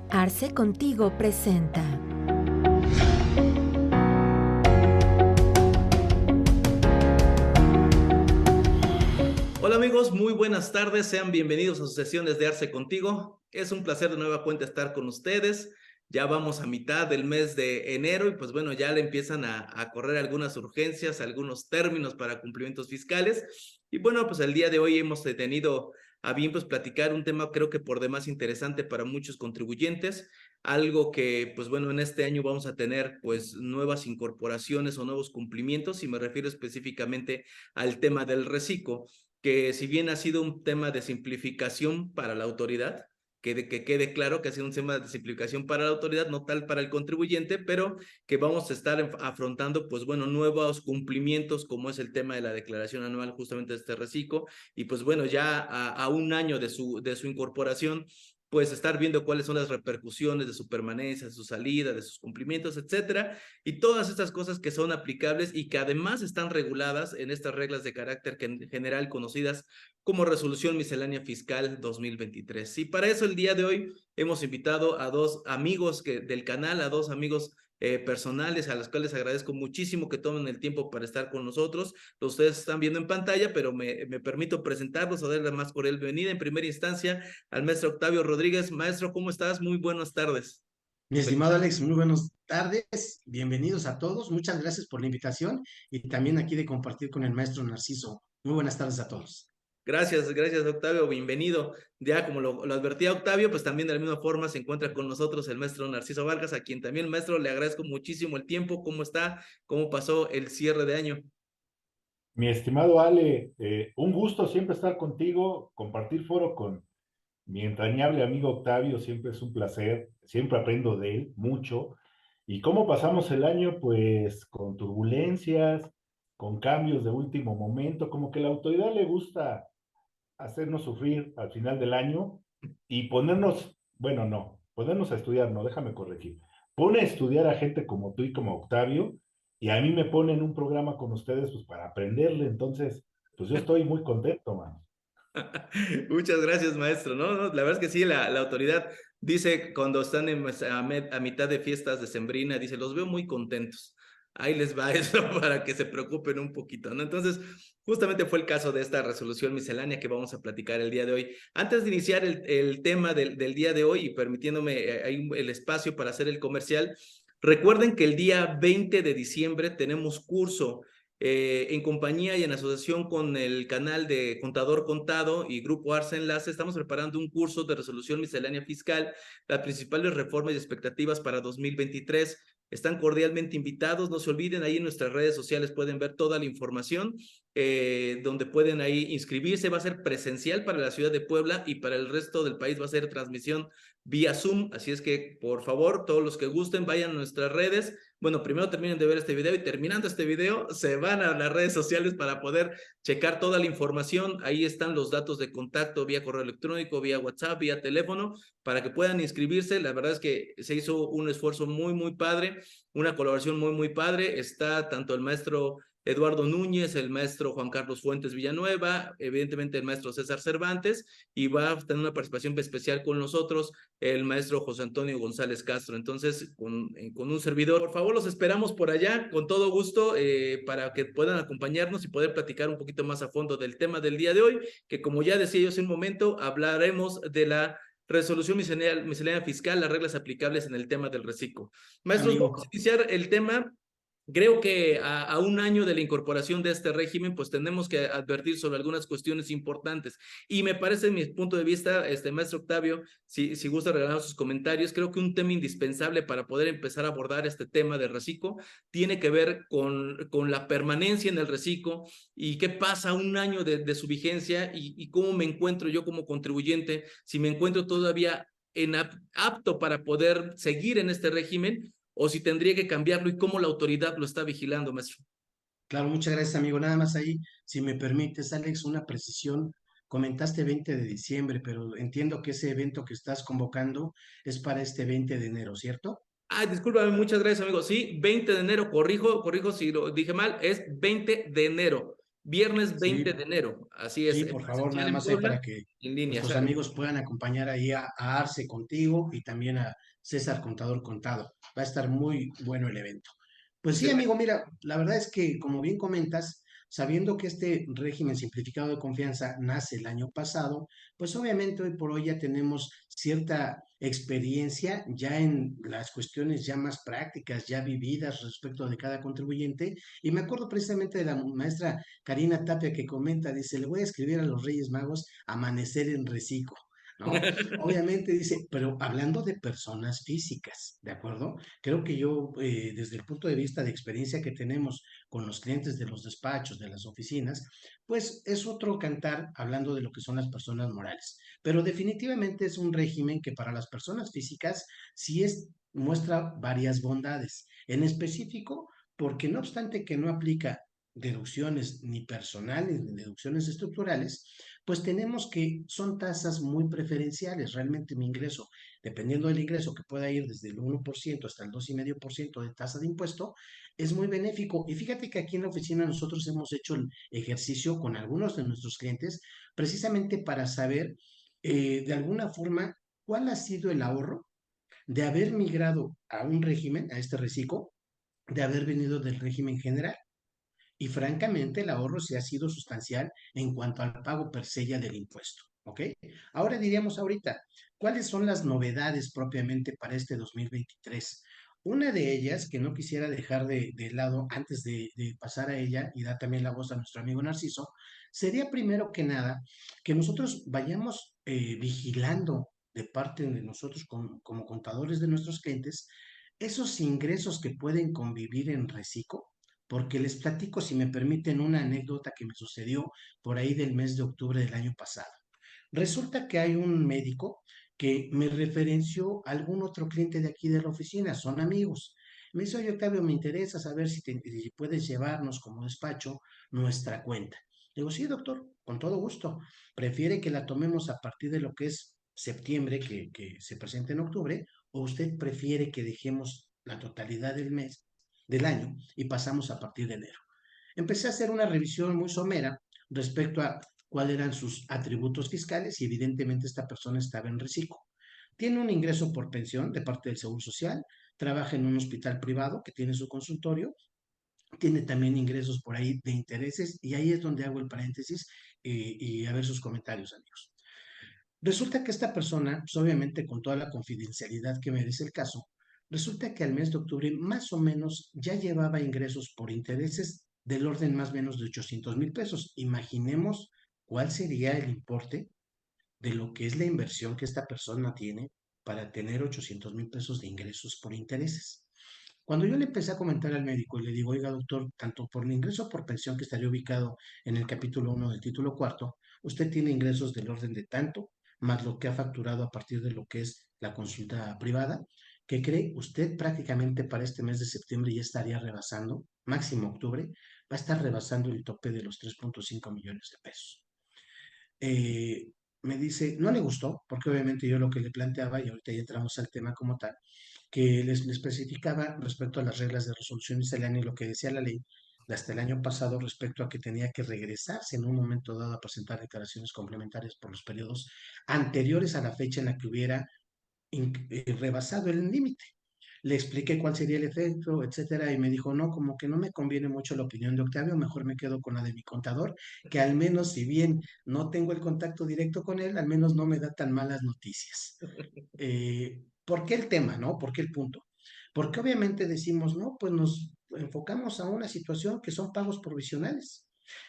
Arce Contigo presenta. Hola amigos, muy buenas tardes, sean bienvenidos a sus sesiones de Arce Contigo. Es un placer de nueva cuenta estar con ustedes. Ya vamos a mitad del mes de enero y pues bueno, ya le empiezan a correr algunas urgencias, algunos términos para cumplimientos fiscales. Y bueno, pues el día de hoy hemos tenido a bien pues platicar un tema creo que por demás interesante para muchos contribuyentes. Algo que pues bueno, en este año vamos a tener pues nuevas incorporaciones o nuevos cumplimientos y me refiero específicamente al tema del reciclo, que si bien ha sido un tema de simplificación para la autoridad, que quede claro que ha sido un tema de simplificación para la autoridad, no tal para el contribuyente, pero que vamos a estar afrontando, pues bueno, nuevos cumplimientos como es el tema de la declaración anual justamente de este reciclo, y pues bueno, ya a un año de su incorporación, pues estar viendo cuáles son las repercusiones de su permanencia, de su salida, de sus cumplimientos, etcétera, y todas estas cosas que son aplicables y que además están reguladas en estas reglas de carácter general conocidas como Resolución Miscelánea Fiscal 2023. Y para eso el día de hoy hemos invitado a dos amigos del canal, a dos amigos personales a los cuales agradezco muchísimo que tomen el tiempo para estar con nosotros. Ustedes están viendo en pantalla, pero me permito presentarlos, a darle la más cordial bienvenida en primera instancia al maestro Octavio Rodríguez. Maestro, ¿cómo estás? Muy buenas tardes. Mi estimado Alex, muy buenas tardes, bienvenidos a todos, muchas gracias por la invitación y también aquí de compartir con el maestro Narciso. Muy buenas tardes a todos. Gracias Octavio, bienvenido. Ya como lo advertía Octavio, pues también de la misma forma se encuentra con nosotros el maestro Narciso Vargas, a quien también, maestro, le agradezco muchísimo el tiempo, cómo está, cómo pasó el cierre de año. Mi estimado Ale, un gusto siempre estar contigo, compartir foro con mi entrañable amigo Octavio, siempre es un placer, siempre aprendo de él mucho. ¿Y cómo pasamos el año? Pues con turbulencias, con cambios de último momento, como que la autoridad le gusta hacernos sufrir al final del año y ponernos, bueno, no, ponernos a estudiar, no, déjame corregir. Pone a estudiar a gente como tú y como Octavio, y a mí me pone en un programa con ustedes pues para aprenderle, entonces, pues yo estoy muy contento, man. Muchas gracias, maestro. No, la verdad es que sí, la autoridad dice cuando están a mitad de fiestas decembrinas, dice, los veo muy contentos. Ahí les va eso para que se preocupen un poquito, ¿no? Entonces, justamente fue el caso de esta resolución miscelánea que vamos a platicar el día de hoy. Antes de iniciar el tema del día de hoy y permitiéndome el espacio para hacer el comercial, recuerden que el día 20 de diciembre tenemos curso en compañía y en asociación con el canal de Contador Contado y Grupo Arce Enlace, estamos preparando un curso de resolución miscelánea fiscal, las principales reformas y expectativas para 2023. Están cordialmente invitados, no se olviden, ahí en nuestras redes sociales pueden ver toda la información, donde pueden ahí inscribirse. Va a ser presencial para la ciudad de Puebla y para el resto del país va a ser transmisión vía Zoom, así es que por favor, todos los que gusten vayan a nuestras redes. Bueno, primero terminen de ver este video y terminando este video se van a las redes sociales para poder checar toda la información. Ahí están los datos de contacto vía correo electrónico, vía WhatsApp, vía teléfono, para que puedan inscribirse. La verdad es que se hizo un esfuerzo muy padre, una colaboración muy padre. Está tanto el maestro Eduardo Núñez, el maestro Juan Carlos Fuentes Villanueva, evidentemente el maestro César Cervantes, y va a tener una participación especial con nosotros el maestro José Antonio González Castro. Entonces, con un servidor, por favor, los esperamos por allá con todo gusto para que puedan acompañarnos y poder platicar un poquito más a fondo del tema del día de hoy, que como ya decía yo hace un momento, hablaremos de la resolución miscelánea fiscal, las reglas aplicables en el tema del reciclo. Maestros, vamos a Amigo, iniciar el tema. Creo que a un año de la incorporación de este régimen, pues tenemos que advertir sobre algunas cuestiones importantes. Y me parece, en mi punto de vista, maestro Octavio, si gusta regalar sus comentarios, creo que un tema indispensable para poder empezar a abordar este tema del reciclo tiene que ver con la permanencia en el reciclo y qué pasa un año de su vigencia y cómo me encuentro yo como contribuyente, si me encuentro todavía apto para poder seguir en este régimen o si tendría que cambiarlo y cómo la autoridad lo está vigilando, maestro. claro, muchas gracias, amigo. Nada más ahí, si me permites, Alex, una precisión. Comentaste 20 de diciembre, pero entiendo que ese evento que estás convocando es para este 20 de enero, ¿cierto? Ah, discúlpame, muchas gracias, amigo. Sí, 20 de enero, corrijo si lo dije mal, es 20 de enero. Viernes 20 Sí, de enero, así es, sí, por favor, presencial nada en más ahí Puebla, para que en línea, nuestros sale. amigos puedan acompañar ahí a Arce contigo y también a César Contador Contado. Va a estar muy bueno el evento. Pues sí, amigo, Excelente. mira, la verdad es que, como bien comentas, sabiendo que este régimen simplificado de confianza nace el año pasado, pues obviamente hoy por hoy ya tenemos cierta experiencia ya en las cuestiones ya más prácticas, ya vividas respecto de cada contribuyente. Y me acuerdo precisamente de la maestra Karina Tapia que comenta, dice, le voy a escribir a los Reyes Magos amanecer en reciclo, ¿no? Obviamente dice, pero hablando de personas físicas, ¿de acuerdo? Creo que yo, desde el punto de vista de experiencia que tenemos con los clientes de los despachos, de las oficinas, pues es otro cantar hablando de lo que son las personas morales. Pero definitivamente es un régimen que para las personas físicas sí muestra varias bondades. En específico, porque no obstante que no aplica deducciones ni personales ni deducciones estructurales, pues tenemos que son tasas muy preferenciales. Realmente mi ingreso, dependiendo del ingreso que pueda ir desde el 1% hasta el 2,5% de tasa de impuesto, es muy benéfico. Y fíjate que aquí en la oficina nosotros hemos hecho el ejercicio con algunos de nuestros clientes precisamente para saber de alguna forma cuál ha sido el ahorro de haber migrado a un régimen, a este reciclo, de haber venido del régimen general. Y francamente el ahorro sí ha sido sustancial en cuanto al pago per se ya del impuesto. ¿Ok? Ahora diríamos ahorita, ¿cuáles son las novedades propiamente para este 2023? Una de ellas, que no quisiera dejar de lado antes de pasar a ella y dar también la voz a nuestro amigo Narciso, sería primero que nada que nosotros vayamos vigilando de parte de nosotros como contadores de nuestros clientes esos ingresos que pueden convivir en reciclo, porque les platico, si me permiten, una anécdota que me sucedió por ahí del mes de octubre del año pasado. Resulta que hay un médico que me referenció a algún otro cliente de aquí de la oficina, son amigos. Me dice, oye, Octavio, me interesa saber si puedes llevarnos como despacho nuestra cuenta. Digo, sí, doctor, con todo gusto. ¿Prefiere que la tomemos a partir de lo que es septiembre, que se presenta en octubre, o usted prefiere que dejemos la totalidad del mes, del año, y pasamos a partir de enero? Empecé a hacer una revisión muy somera respecto a cuáles eran sus atributos fiscales y evidentemente esta persona estaba en reciclo. Tiene un ingreso por pensión de parte del Seguro Social, trabaja en un hospital privado que tiene su consultorio, tiene también ingresos por ahí de intereses y ahí es donde hago el paréntesis y a ver sus comentarios, amigos. Resulta que esta persona, pues obviamente con toda la confidencialidad que merece el caso, resulta que al mes de octubre más o menos ya llevaba ingresos por intereses del orden más o menos de 800,000 pesos. Imaginemos cuál sería el importe de lo que es la inversión que esta persona tiene para tener 800,000 pesos de ingresos por intereses. Cuando yo le empecé a comentar al médico y le digo, oiga doctor, tanto por el ingreso por pensión que estaría ubicado en el capítulo 1 del título cuarto, usted tiene ingresos del orden de tanto, más lo que ha facturado a partir de lo que es la consulta privada, que cree usted prácticamente para este mes de septiembre ya estaría rebasando, máximo octubre, va a estar rebasando el tope de los 3,5 millones de pesos. Eh, Me dice, no le gustó, porque obviamente yo lo que le planteaba, y ahorita ya entramos al tema como tal, que les especificaba respecto a las reglas de resolución miscelánea y lo que decía la ley hasta el año pasado respecto a que tenía que regresarse en un momento dado a presentar declaraciones complementarias por los periodos anteriores a la fecha en la que hubiera rebasado el límite. Le expliqué cuál sería el efecto, etcétera, y me dijo, no, como que no me conviene mucho la opinión de Octavio, mejor me quedo con la de mi contador, que al menos, si bien no tengo el contacto directo con él, al menos no me da tan malas noticias. ¿Por qué el tema, no? ¿Por qué el punto? Porque obviamente decimos, no, pues nos enfocamos a una situación que son pagos provisionales.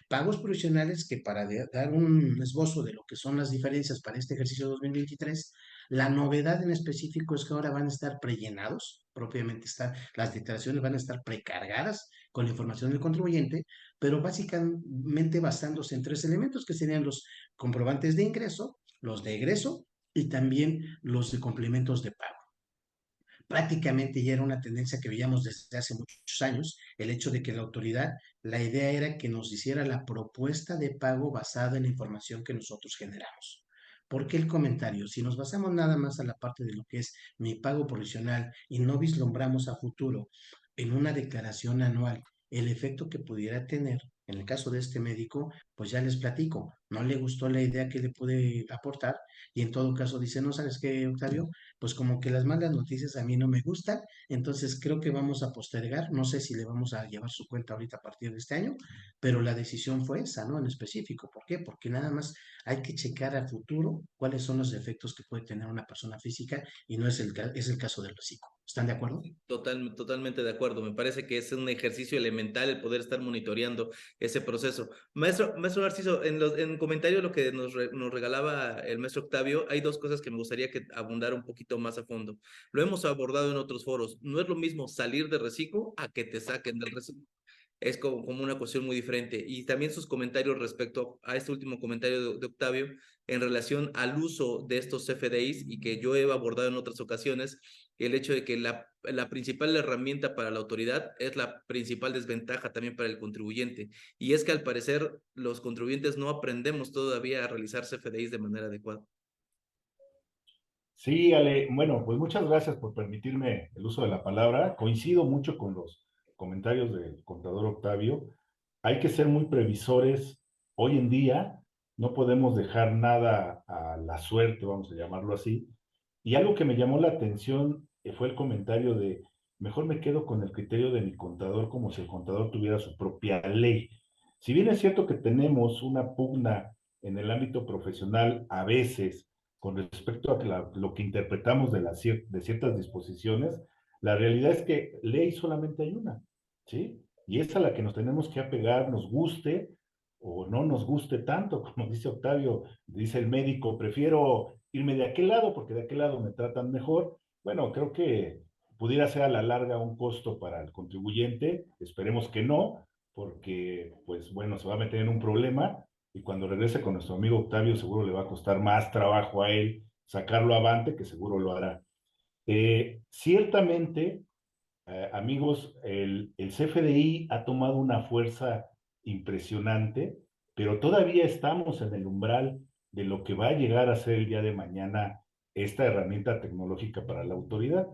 Pagos provisionales que para dar un esbozo de lo que son las diferencias para este ejercicio 2023, la novedad en específico es que ahora van a estar prellenados, propiamente las declaraciones van a estar precargadas con la información del contribuyente, pero básicamente basándose en tres elementos que serían los comprobantes de ingreso, los de egreso y también los de complementos de pago. Prácticamente ya era una tendencia que veíamos desde hace muchos años, el hecho de que la autoridad, la idea era que nos hiciera la propuesta de pago basada en la información que nosotros generamos. ¿Por qué el comentario? Si nos basamos nada más a la parte de lo que es mi pago provisional y no vislumbramos a futuro en una declaración anual el efecto que pudiera tener En el caso de este médico, pues ya les platico, no le gustó la idea que le pude aportar y en todo caso dice, no sabes qué, Octavio, pues como que las malas noticias a mí no me gustan, entonces creo que vamos a postergar, no sé si le vamos a llevar su cuenta ahorita a partir de este año, pero la decisión fue esa, ¿no? En específico, ¿por qué? Porque nada más hay que checar a futuro cuáles son los efectos que puede tener una persona física y no es es el caso del hocico. ¿Están de acuerdo? Totalmente de acuerdo. Me parece que es un ejercicio elemental el poder estar monitoreando ese proceso. Maestro Narciso, en comentario a lo que nos regalaba el maestro Octavio, hay dos cosas que me gustaría que abundara un poquito más a fondo. Lo hemos abordado en otros foros. No es lo mismo salir de reciclo a que te saquen del reciclo. Es como una cuestión muy diferente. Y también sus comentarios respecto a este último comentario de Octavio en relación al uso de estos CFDIs y que yo he abordado en otras ocasiones, el hecho de que la principal herramienta para la autoridad es la principal desventaja también para el contribuyente. Y es que al parecer los contribuyentes no aprendemos todavía a realizar CFDIs de manera adecuada. Sí, Ale, bueno, pues muchas gracias por permitirme el uso de la palabra. Coincido mucho con los comentarios del contador Octavio. Hay que ser muy previsores. Hoy en día no podemos dejar nada a la suerte, vamos a llamarlo así. Y algo que me llamó la atención fue el comentario de, mejor me quedo con el criterio de mi contador como si el contador tuviera su propia ley. Si bien es cierto que tenemos una pugna en el ámbito profesional a veces con respecto a lo que interpretamos de ciertas disposiciones, la realidad es que ley solamente hay una, ¿sí? Y es a la que nos tenemos que apegar, nos guste o no nos guste tanto, como dice Octavio, dice el médico, prefiero irme de aquel lado porque de aquel lado me tratan mejor. Bueno, creo que pudiera ser a la larga un costo para el contribuyente, esperemos que no, porque pues bueno, se va a meter en un problema y cuando regrese con nuestro amigo Octavio seguro le va a costar más trabajo a él sacarlo avante, que seguro lo hará. Ciertamente, amigos, el CFDI ha tomado una fuerza impresionante, pero todavía estamos en el umbral de lo que va a llegar a ser el día de mañana esta herramienta tecnológica para la autoridad.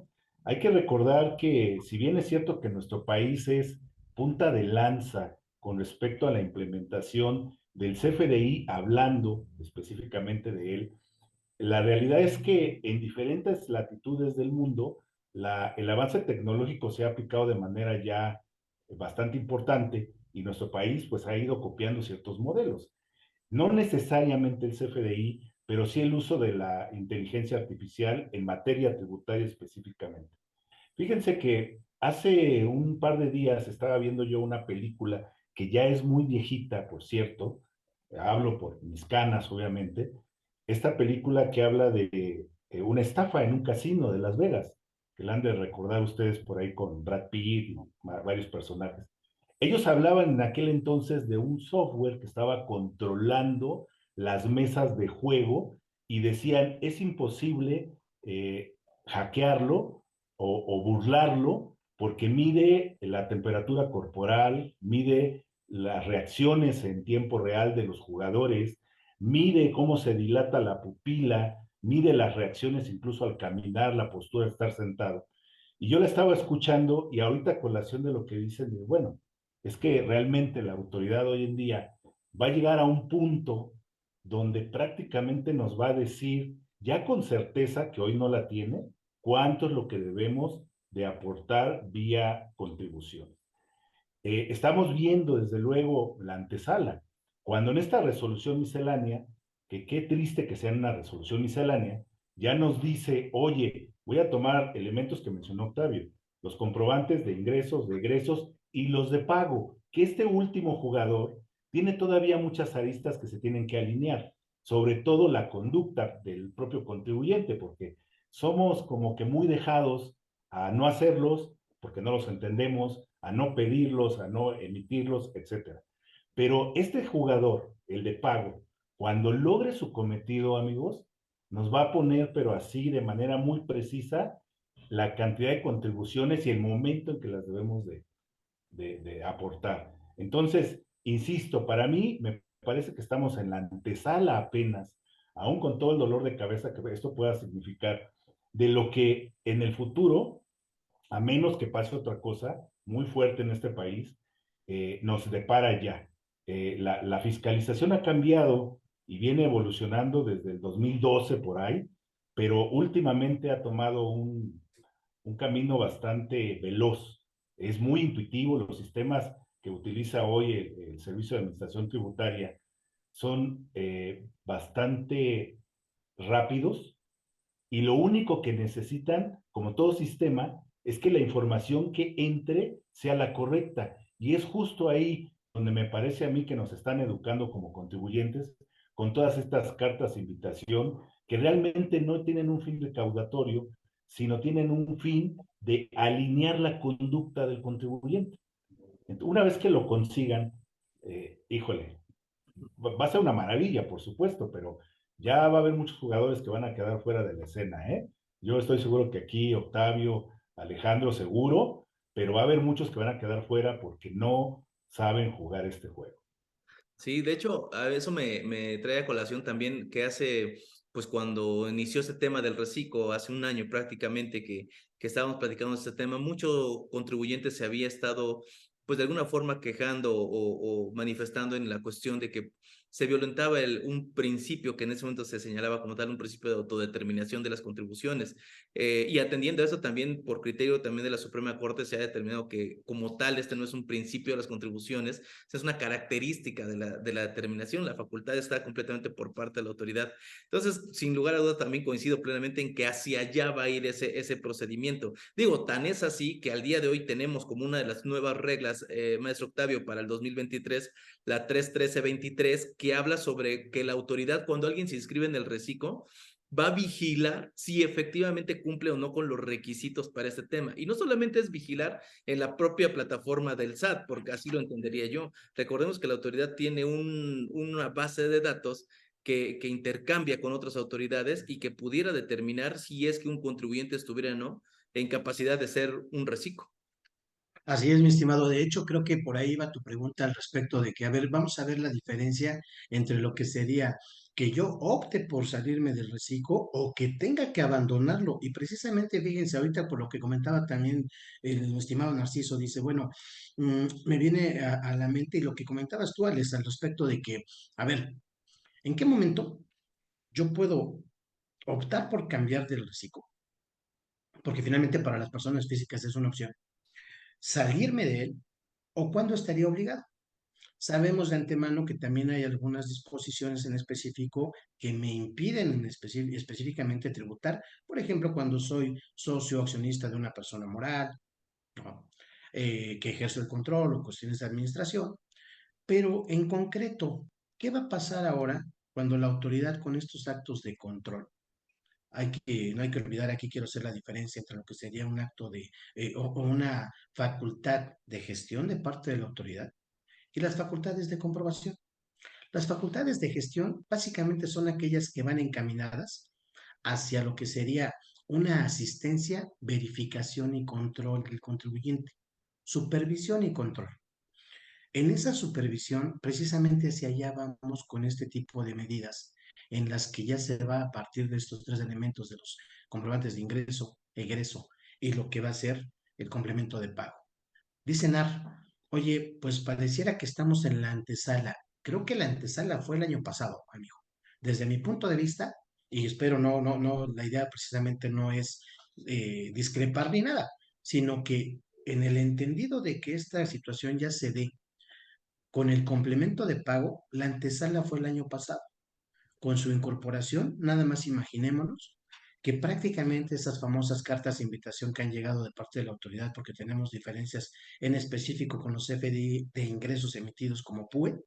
Hay que recordar que si bien es cierto que nuestro país es punta de lanza con respecto a la implementación del CFDI, hablando específicamente de él, la realidad es que en diferentes latitudes del mundo, el avance tecnológico se ha aplicado de manera ya bastante importante y nuestro país pues ha ido copiando ciertos modelos. No necesariamente el CFDI, pero sí el uso de la inteligencia artificial en materia tributaria específicamente. Fíjense que hace un par de días estaba viendo yo una película que ya es muy viejita, por cierto, hablo por mis canas, obviamente, esta película que habla de una estafa en un casino de Las Vegas, que la han de recordar ustedes por ahí con Brad Pitt y varios personajes. Ellos hablaban en aquel entonces de un software que estaba controlando las mesas de juego y decían, es imposible hackearlo o burlarlo porque mide la temperatura corporal, mide las reacciones en tiempo real de los jugadores, mide cómo se dilata la pupila, mide las reacciones incluso al caminar, la postura de estar sentado. Y yo la estaba escuchando y ahorita a colación de lo que dicen, bueno, es que realmente la autoridad hoy en día va a llegar a un punto donde prácticamente nos va a decir, ya con certeza que hoy no la tiene, cuánto es lo que debemos de aportar vía contribución. Estamos viendo desde luego la antesala, cuando en esta resolución miscelánea, que qué triste que sea una resolución miscelánea, ya nos dice, oye, voy a tomar elementos que mencionó Octavio, los comprobantes de ingresos, de egresos y los de pago, que este último jugador tiene todavía muchas aristas que se tienen que alinear, sobre todo la conducta del propio contribuyente, porque somos como que muy dejados a no hacerlos, porque no los entendemos, a no pedirlos, a no emitirlos, etcétera. Pero este jugador, el de pago, cuando logre su cometido, amigos, nos va a poner, pero así de manera muy precisa, la cantidad de contribuciones y el momento en que las debemos de aportar. Entonces, insisto, para mí me parece que estamos en la antesala apenas, aún con todo el dolor de cabeza que esto pueda significar, de lo que en el futuro, a menos que pase otra cosa muy fuerte en este país, nos depara ya. la fiscalización ha cambiado y viene evolucionando desde el 2012 por ahí, pero últimamente ha tomado un camino bastante veloz. Es muy intuitivo. Los sistemas que utiliza hoy el Servicio de Administración Tributaria son bastante rápidos, y lo único que necesitan, como todo sistema, es que la información que entre sea la correcta. Y es justo ahí donde me parece a mí que nos están educando como contribuyentes con todas estas cartas de invitación que realmente no tienen un fin recaudatorio, sino tienen un fin de alinear la conducta del contribuyente. Una vez que lo consigan, híjole, va a ser una maravilla, por supuesto, pero ya va a haber muchos jugadores que van a quedar fuera de la escena, ¿eh? Yo estoy seguro que aquí Octavio, Alejandro, seguro, pero va a haber muchos que van a quedar fuera porque no saben jugar este juego. Sí, de hecho, a eso me trae a colación también que hace, pues cuando inició este tema del reciclo, hace un año prácticamente que estábamos platicando este tema, mucho contribuyente se había estado, pues de alguna forma quejando o manifestando en la cuestión de que se violentaba un principio que en ese momento se señalaba como tal, un principio de autodeterminación de las contribuciones. Y atendiendo a eso también, por criterio también de la Suprema Corte, se ha determinado que como tal este no es un principio de las contribuciones, es una característica de la determinación, la facultad está completamente por parte de la autoridad. Entonces, sin lugar a dudas, también coincido plenamente en que hacia allá va a ir ese procedimiento. Digo, tan es así que al día de hoy tenemos como una de las nuevas reglas, maestro Octavio, para el 2023, la 31323, que habla sobre que la autoridad, cuando alguien se inscribe en el reciclo, va a vigilar si efectivamente cumple o no con los requisitos para este tema. Y no solamente es vigilar en la propia plataforma del SAT, porque así lo entendería yo. Recordemos que la autoridad tiene una base de datos que intercambia con otras autoridades y que pudiera determinar si es que un contribuyente estuviera o no en capacidad de ser un reciclo. Así es, mi estimado. De hecho, creo que por ahí va tu pregunta al respecto de que, a ver, vamos a ver la diferencia entre lo que sería que yo opte por salirme del reciclo o que tenga que abandonarlo. Y precisamente, fíjense, ahorita por lo que comentaba también el estimado Narciso, dice, bueno, me viene a la mente y lo que comentabas tú, Alex, al respecto de que, a ver, ¿en qué momento yo puedo optar por cambiar del reciclo? Porque finalmente para las personas físicas es una opción. Salirme de él o cuándo estaría obligado. Sabemos de antemano que también hay algunas disposiciones en específico que me impiden específicamente tributar, por ejemplo, cuando soy socio accionista de una persona moral, ¿no? Que ejerzo el control o cuestiones de administración, pero en concreto, ¿qué va a pasar ahora cuando la autoridad con estos actos de control? No hay que olvidar, aquí quiero hacer la diferencia entre lo que sería un acto o una facultad de gestión de parte de la autoridad y las facultades de comprobación. Las facultades de gestión básicamente son aquellas que van encaminadas hacia lo que sería una asistencia, verificación y control del contribuyente, supervisión y control. En esa supervisión, precisamente hacia allá vamos con este tipo de medidas, en las que ya se va a partir de estos tres elementos de los comprobantes de ingreso, egreso y lo que va a ser el complemento de pago. Dice NAR, oye, pues pareciera que estamos en la antesala. Creo que la antesala fue el año pasado, amigo. Desde mi punto de vista, y espero no, la idea precisamente no es discrepar ni nada, sino que en el entendido de que esta situación ya se dé con el complemento de pago, la antesala fue el año pasado. Con su incorporación, nada más imaginémonos que prácticamente esas famosas cartas de invitación que han llegado de parte de la autoridad, porque tenemos diferencias en específico con los FDI de ingresos emitidos como PUE,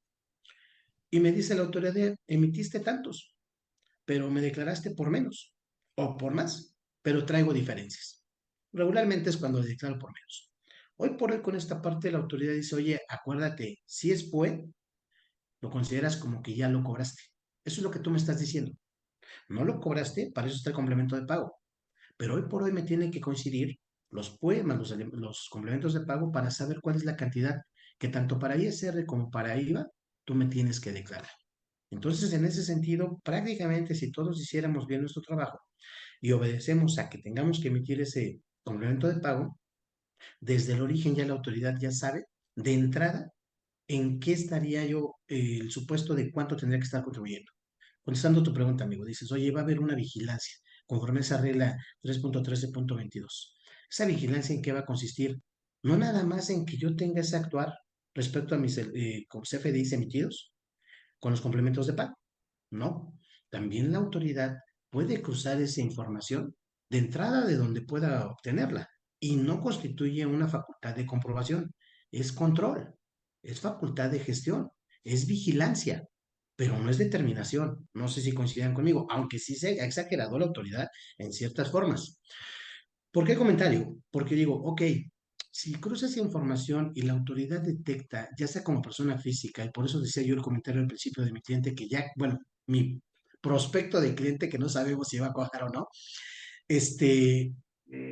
y me dice la autoridad, emitiste tantos, pero me declaraste por menos o por más, pero traigo diferencias. Regularmente es cuando declaro por menos. Hoy por hoy con esta parte la autoridad dice, oye, acuérdate, si es PUE, lo consideras como que ya lo cobraste. Eso es lo que tú me estás diciendo. No lo cobraste, para eso está el complemento de pago. Pero hoy por hoy me tienen que coincidir los poemas, los complementos de pago para saber cuál es la cantidad que tanto para ISR como para IVA tú me tienes que declarar. Entonces, en ese sentido, prácticamente si todos hiciéramos bien nuestro trabajo y obedecemos a que tengamos que emitir ese complemento de pago, desde el origen ya la autoridad ya sabe de entrada ¿en qué estaría yo el supuesto de cuánto tendría que estar contribuyendo? Contestando tu pregunta, amigo, dices, oye, va a haber una vigilancia conforme a esa regla 3.13.22. ¿Esa vigilancia en qué va a consistir? No nada más en que yo tenga ese actuar respecto a mis CFDIs emitidos con los complementos de pago. No, también la autoridad puede cruzar esa información de entrada de donde pueda obtenerla y no constituye una facultad de comprobación, es control, es facultad de gestión, es vigilancia, pero no es determinación. No sé si coincidan conmigo, aunque sí se ha exagerado la autoridad en ciertas formas. ¿Por qué comentario? Porque digo, ok, si cruza esa información y la autoridad detecta, ya sea como persona física, y por eso decía yo el comentario al principio de mi cliente que ya, bueno, mi prospecto de cliente que no sabemos si va a cuajar o no, este,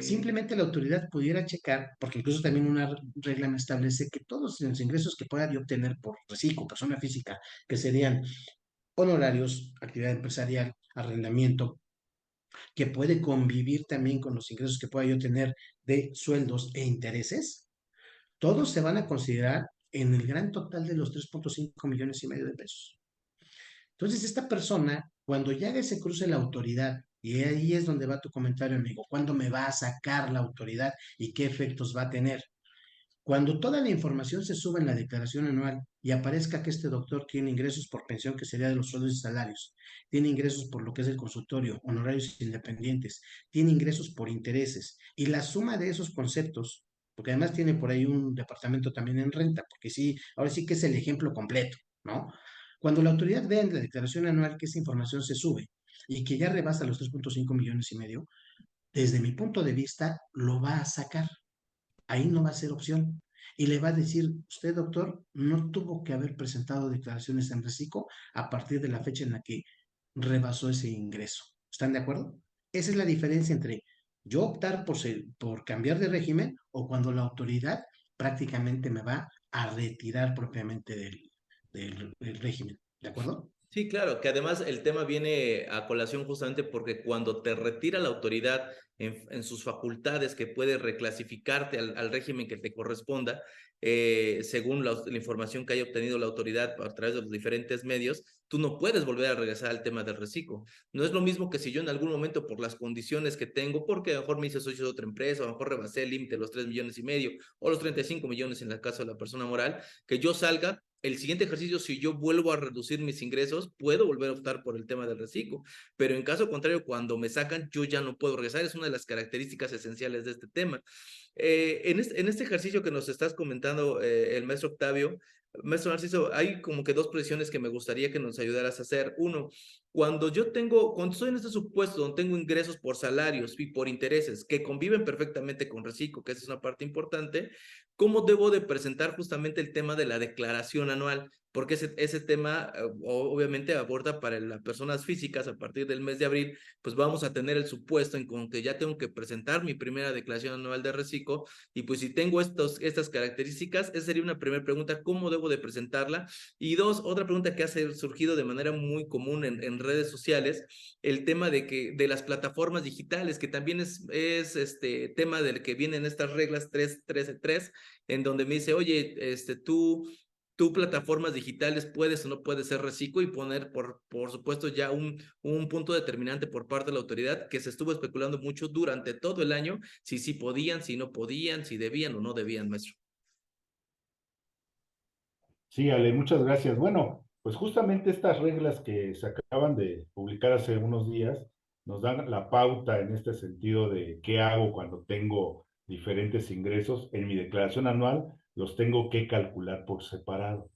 simplemente la autoridad pudiera checar, porque incluso también una regla me establece que todos los ingresos que pueda yo obtener por reciclo, persona física, que serían honorarios, actividad empresarial, arrendamiento, que puede convivir también con los ingresos que pueda yo tener de sueldos e intereses, todos se van a considerar en el gran total de los 3.5 millones y medio de pesos. Entonces, esta persona, cuando ya se cruce la autoridad, y ahí es donde va tu comentario, amigo, ¿cuándo me va a sacar la autoridad y qué efectos va a tener? Cuando toda la información se suba en la declaración anual y aparezca que este doctor tiene ingresos por pensión, que sería de los sueldos y salarios, tiene ingresos por lo que es el consultorio, honorarios independientes, tiene ingresos por intereses, y la suma de esos conceptos, porque además tiene por ahí un departamento también en renta, porque sí, ahora sí que es el ejemplo completo, ¿no? Cuando la autoridad vea en la declaración anual que esa información se sube y que ya rebasa los 3.5 millones y medio, desde mi punto de vista, lo va a sacar. Ahí no va a ser opción. Y le va a decir, usted, doctor, no tuvo que haber presentado declaraciones en reciclo a partir de la fecha en la que rebasó ese ingreso. ¿Están de acuerdo? Esa es la diferencia entre yo optar por cambiar de régimen o cuando la autoridad prácticamente me va a retirar propiamente del régimen. ¿De acuerdo? Sí, claro, que además el tema viene a colación justamente porque cuando te retira la autoridad en sus facultades que puede reclasificarte al régimen que te corresponda, según la información que haya obtenido la autoridad a través de los diferentes medios, tú no puedes volver a regresar al tema del reciclo. No es lo mismo que si yo en algún momento por las condiciones que tengo, porque a lo mejor me hice socio de otra empresa, o a lo mejor rebasé el límite de los 3,5 millones o los 35 millones en el caso de la persona moral, que yo salga el siguiente ejercicio, si yo vuelvo a reducir mis ingresos, puedo volver a optar por el tema del reciclo. Pero en caso contrario, cuando me sacan, yo ya no puedo regresar. Es una de las características esenciales de este tema. En este ejercicio que nos estás comentando, el maestro Octavio, maestro Narciso, hay como que dos presiones que me gustaría que nos ayudaras a hacer. Uno, cuando estoy en este supuesto donde tengo ingresos por salarios y por intereses que conviven perfectamente con reciclo, que esa es una parte importante, ¿cómo debo de presentar justamente el tema de la declaración anual? Porque ese tema obviamente aborda para las personas físicas a partir del mes de abril, pues vamos a tener el supuesto en con que ya tengo que presentar mi primera declaración anual de reciclo, y pues si tengo estas características, esa sería una primera pregunta, ¿cómo debo de presentarla? Y dos, otra pregunta que ha surgido de manera muy común en redes sociales, el tema de las plataformas digitales, que también es este tema del que vienen estas reglas 3.13.3, en donde me dice, oye, tú plataformas digitales puedes o no puedes ser reciclo, y poner por supuesto ya un punto determinante por parte de la autoridad, que se estuvo especulando mucho durante todo el año, si sí podían, si no podían, si debían o no debían, maestro. Sí, Ale, muchas gracias. Bueno, pues justamente estas reglas que se acaban de publicar hace unos días nos dan la pauta en este sentido de qué hago cuando tengo diferentes ingresos. En mi declaración anual los tengo que calcular por separado.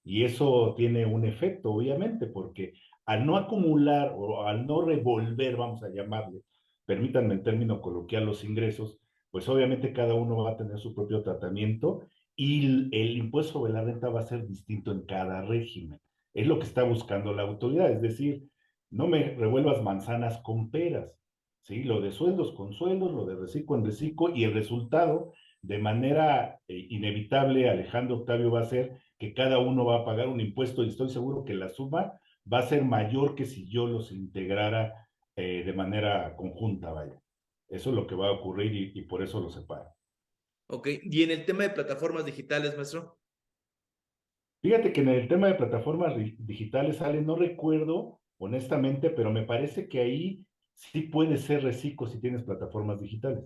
Y eso tiene un efecto, obviamente, porque al no acumular o al no revolver, vamos a llamarle, permítanme el término coloquial, los ingresos, pues obviamente cada uno va a tener su propio tratamiento y el impuesto sobre la renta va a ser distinto en cada régimen. Es lo que está buscando la autoridad, es decir, no me revuelvas manzanas con peras, ¿sí? Lo de sueldos con sueldos, lo de reciclo en reciclo, y el resultado, de manera inevitable, Alejandro Octavio, va a ser que cada uno va a pagar un impuesto, y estoy seguro que la suma va a ser mayor que si yo los integrara de manera conjunta, vaya. Eso es lo que va a ocurrir, y por eso lo separo. Ok, y en el tema de plataformas digitales, maestro. Fíjate que en el tema de plataformas digitales, Ale, no recuerdo honestamente, pero me parece que ahí sí puede ser reciclo si tienes plataformas digitales.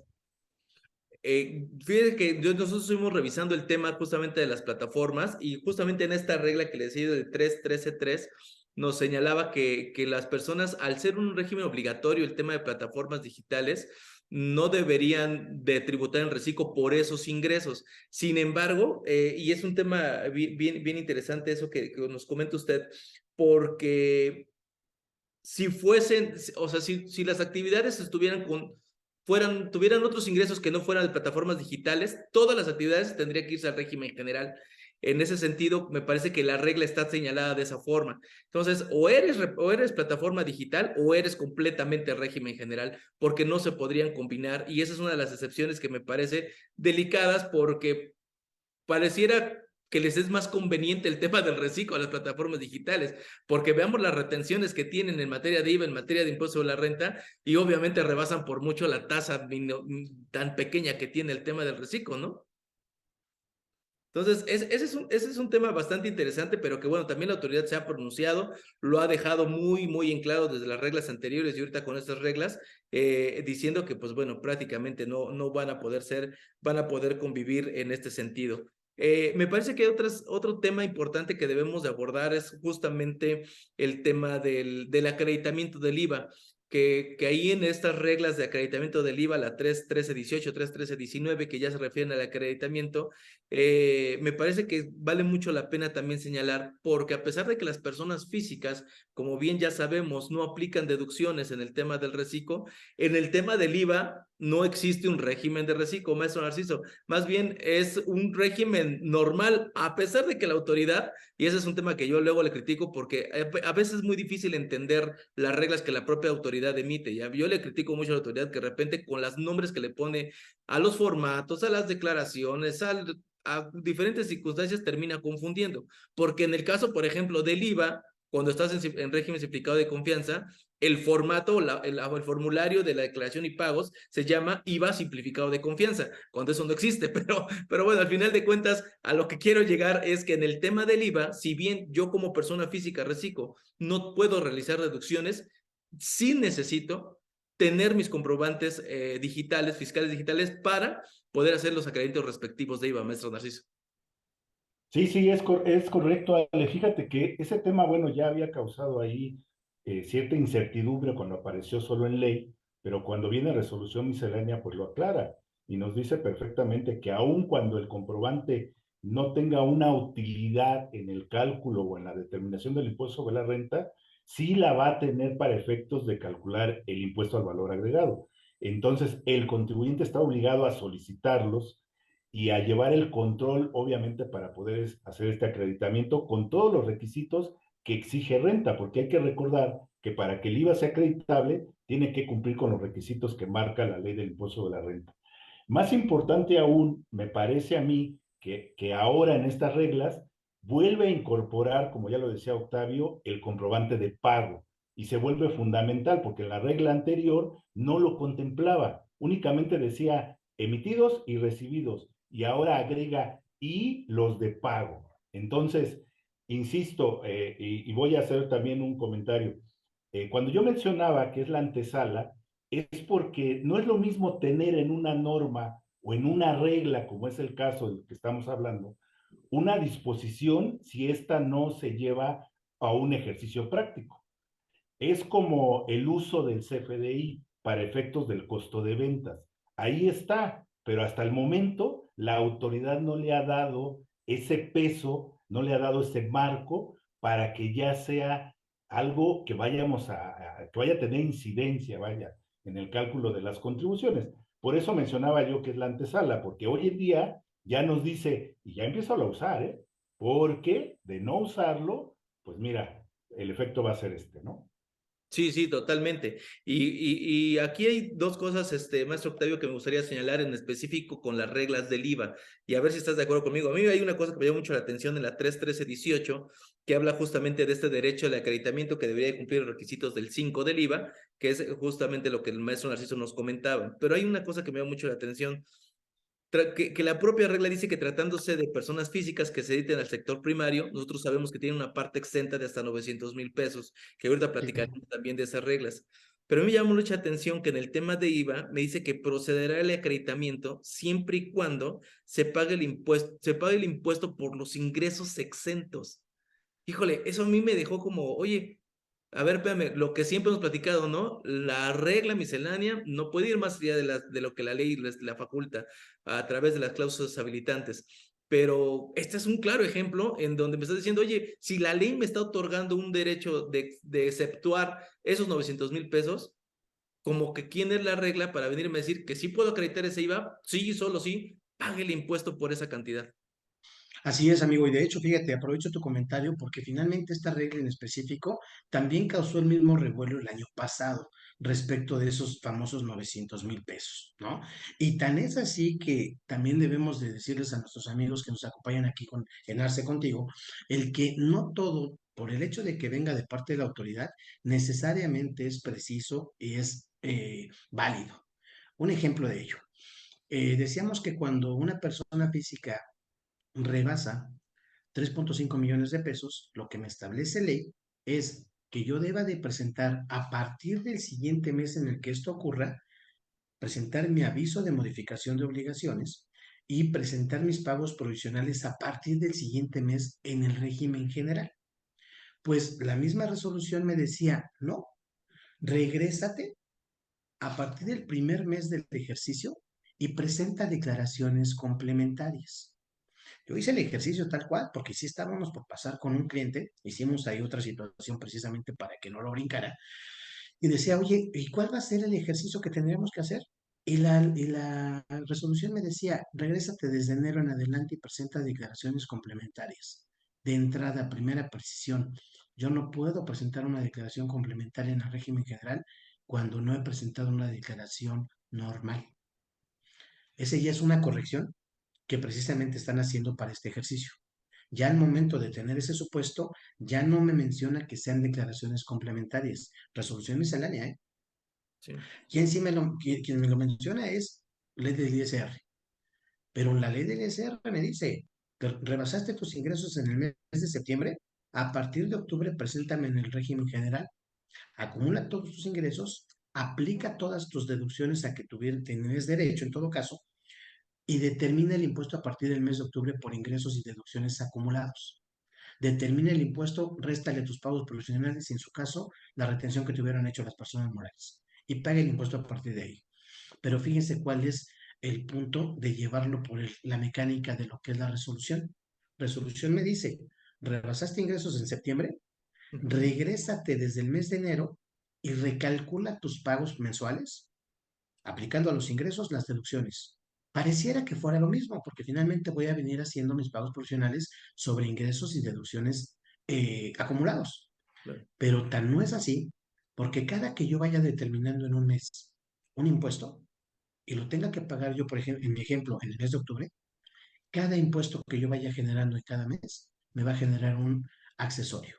Fíjate que nosotros estuvimos revisando el tema justamente de las plataformas y justamente en esta regla que les he ido de 3.13.3 nos señalaba que las personas, al ser un régimen obligatorio el tema de plataformas digitales, no deberían de tributar en reciclo por esos ingresos. Sin embargo, y es un tema bien interesante eso que nos comenta usted, porque si fuesen, o sea, si las actividades estuvieran tuvieran otros ingresos que no fueran de plataformas digitales, todas las actividades tendrían que irse al régimen general. En ese sentido, me parece que la regla está señalada de esa forma. Entonces, o eres plataforma digital o eres completamente régimen general, porque no se podrían combinar. Y esa es una de las excepciones que me parece delicadas, porque pareciera que les es más conveniente el tema del reciclo a las plataformas digitales, porque veamos las retenciones que tienen en materia de IVA, en materia de impuesto sobre la renta, y obviamente rebasan por mucho la tasa tan pequeña que tiene el tema del reciclo, ¿no? Entonces, ese es un tema bastante interesante, pero que bueno, también la autoridad se ha pronunciado, lo ha dejado muy en claro desde las reglas anteriores y ahorita con estas reglas, diciendo que pues bueno, prácticamente no van a poder van a poder convivir en este sentido. Me parece que otro tema importante que debemos de abordar es justamente el tema del acreditamiento del IVA. Que ahí en estas reglas de acreditamiento del IVA, la 3.13.18, 3.13.19, que ya se refieren al acreditamiento, me parece que vale mucho la pena también señalar, porque a pesar de que las personas físicas, como bien ya sabemos, no aplican deducciones en el tema del reciclo, en el tema del IVA no existe un régimen de reciclo, maestro Narciso. Más bien es un régimen normal, a pesar de que la autoridad, y ese es un tema que yo luego le critico, porque a veces es muy difícil entender las reglas que la propia autoridad emite. ¿Ya? Yo le critico mucho a la autoridad que de repente con los nombres que le pone a los formatos, a las declaraciones, a diferentes circunstancias termina confundiendo. Porque en el caso, por ejemplo, del IVA, cuando estás en régimen simplificado de confianza, el formato, el formulario de la declaración y pagos se llama IVA simplificado de confianza, cuando eso no existe. Pero bueno, al final de cuentas, a lo que quiero llegar es que en el tema del IVA, si bien yo como persona física reciclo, no puedo realizar deducciones, sí necesito tener mis comprobantes digitales, fiscales digitales, para poder hacer los acreditos respectivos de IVA, maestro Narciso. Sí, sí, es correcto, Ale. Fíjate que ese tema, bueno, ya había causado ahí cierta incertidumbre cuando apareció solo en ley, pero cuando viene resolución miscelánea, pues lo aclara y nos dice perfectamente que aun cuando el comprobante no tenga una utilidad en el cálculo o en la determinación del impuesto sobre la renta, sí la va a tener para efectos de calcular el impuesto al valor agregado. Entonces, el contribuyente está obligado a solicitarlos y a llevar el control, obviamente, para poder hacer este acreditamiento con todos los requisitos que exige renta, porque hay que recordar que para que el IVA sea acreditable, tiene que cumplir con los requisitos que marca la ley del impuesto de la renta. Más importante aún, me parece a mí que ahora en estas reglas vuelve a incorporar, como ya lo decía Octavio, el comprobante de pago y se vuelve fundamental porque la regla anterior no lo contemplaba, únicamente decía emitidos y recibidos y ahora agrega y los de pago. Entonces, insisto, y voy a hacer también un comentario. Cuando yo mencionaba que es la antesala, es porque no es lo mismo tener en una norma o en una regla, como es el caso del que estamos hablando, una disposición si esta no se lleva a un ejercicio práctico. Es como el uso del CFDI para efectos del costo de ventas. Ahí está, pero hasta el momento la autoridad no le ha dado ese peso, no le ha dado ese marco para que ya sea algo que que vaya a tener incidencia, vaya, en el cálculo de las contribuciones. Por eso mencionaba yo que es la antesala, porque hoy en día ya nos dice, y ya empiezo a usar, ¿eh? Porque de no usarlo, pues mira, el efecto va a ser este, ¿no? Sí, totalmente. Y aquí hay dos cosas, maestro Octavio, que me gustaría señalar en específico con las reglas del IVA, y a ver si estás de acuerdo conmigo. A mí hay una cosa que me llama mucho la atención en la 3.13.18, que habla justamente de este derecho al acreditamiento que debería cumplir los requisitos del 5 del IVA, que es justamente lo que el maestro Narciso nos comentaba. Pero hay una cosa que me llama mucho la atención. que la propia regla dice que tratándose de personas físicas que se dediquen al sector primario, nosotros sabemos que tienen una parte exenta de hasta 900,000 pesos, que ahorita Sí. platicaremos también de esas reglas. Pero a mí me llama mucha atención que en el tema de IVA me dice que procederá el acreditamiento siempre y cuando se pague el impuesto por los ingresos exentos. Híjole, eso a mí me dejó como, oye, a ver, espérame, lo que siempre hemos platicado, ¿no? La regla miscelánea no puede ir más allá de lo que la ley la faculta a través de las cláusulas habilitantes. Pero este es un claro ejemplo en donde me estás diciendo, oye, si la ley me está otorgando un derecho de exceptuar esos 900,000 pesos, como que quién es la regla para venirme a decir que sí puedo acreditar ese IVA, sí, solo sí, pague el impuesto por esa cantidad. Así es, amigo, y de hecho, fíjate, aprovecho tu comentario porque finalmente esta regla en específico también causó el mismo revuelo el año pasado respecto de esos famosos 900,000 pesos, ¿no? Y tan es así que también debemos de decirles a nuestros amigos que nos acompañan aquí en Arce Contigo, el que no todo, por el hecho de que venga de parte de la autoridad, necesariamente es preciso y es válido. Un ejemplo de ello. Decíamos que cuando una persona física rebasa 3.5 millones de pesos, lo que me establece ley es que yo deba de presentar a partir del siguiente mes en el que esto ocurra, presentar mi aviso de modificación de obligaciones y presentar mis pagos provisionales a partir del siguiente mes en el régimen general. Pues la misma resolución me decía, no, regrésate a partir del primer mes del ejercicio y presenta declaraciones complementarias. Yo hice el ejercicio tal cual, porque sí estábamos por pasar con un cliente, hicimos ahí otra situación precisamente para que no lo brincara, y decía, oye, ¿y cuál va a ser el ejercicio que tendríamos que hacer? Y la resolución me decía, regrésate desde enero en adelante y presenta declaraciones complementarias. De entrada, primera precisión, yo no puedo presentar una declaración complementaria en el régimen general cuando no he presentado una declaración normal. Ese ya es una corrección que precisamente están haciendo para este ejercicio. Ya al momento de tener ese supuesto, ya no me menciona que sean declaraciones complementarias, resolución miscelánea, ¿eh? Sí. Quien me lo menciona es ley del ISR, pero la ley del ISR me dice que rebasaste tus ingresos en el mes de septiembre, a partir de octubre preséntame en el régimen general, acumula todos tus ingresos, aplica todas tus deducciones a que tienes derecho en todo caso, y determina el impuesto a partir del mes de octubre por ingresos y deducciones acumulados. Determina el impuesto, réstale tus pagos provisionales y en su caso la retención que te hubieran hecho las personas morales y pague el impuesto a partir de ahí. Pero fíjense cuál es el punto de llevarlo por la mecánica de lo que es la resolución. Resolución me dice, rebasaste ingresos en septiembre, Ujú. regrésate desde el mes de enero y recalcula tus pagos mensuales aplicando a los ingresos las deducciones. Pareciera que fuera lo mismo, porque finalmente voy a venir haciendo mis pagos profesionales sobre ingresos y deducciones acumulados. Claro. Pero tan no es así, porque cada que yo vaya determinando en un mes un impuesto y lo tenga que pagar yo, por ejemplo, en mi ejemplo, en el mes de octubre, cada impuesto que yo vaya generando en cada mes me va a generar un accesorio,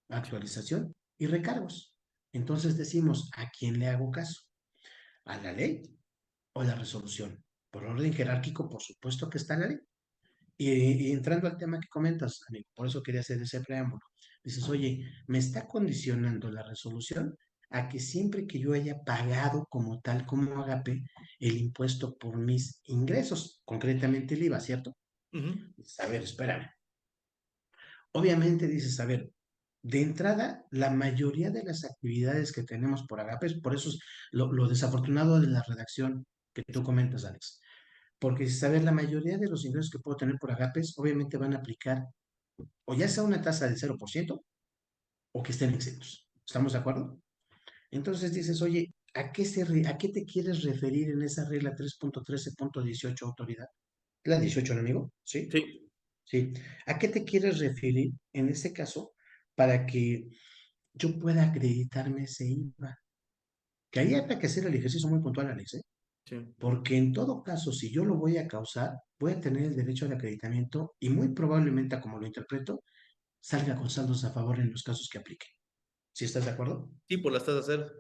actualización y recargos. Entonces decimos, ¿a quién le hago caso? ¿A la ley o la resolución? Por orden jerárquico, por supuesto que está la ley. Y entrando al tema que comentas, amigo, por eso quería hacer ese preámbulo. Dices, oye, me está condicionando la resolución a que siempre que yo haya pagado como tal, como Agape, el impuesto por mis ingresos, concretamente el IVA, ¿cierto? Ujú. Dices, a ver, espérame. Obviamente dices, a ver, de entrada, la mayoría de las actividades que tenemos por Agape, por eso es lo desafortunado de la redacción que tú comentas, Alex. Porque, saber, la mayoría de los ingresos que puedo tener por Agapes, obviamente van a aplicar o ya sea una tasa del 0% o que estén exentos. ¿Estamos de acuerdo? Entonces dices, oye, ¿a qué te quieres referir en esa regla 3.13.18 autoridad? La 18, ¿no, amigo? ¿Sí? Sí. Sí. ¿A qué te quieres referir en ese caso para que yo pueda acreditarme ese IVA? Que ahí habrá que hacer el ejercicio muy puntual, Alex, ¿eh? Sí. Porque en todo caso, si yo lo voy a causar, voy a tener el derecho al acreditamiento y muy probablemente, como lo interpreto, salga con saldos a favor en los casos que aplique. ¿Sí estás de acuerdo? Sí, por las tasas cero.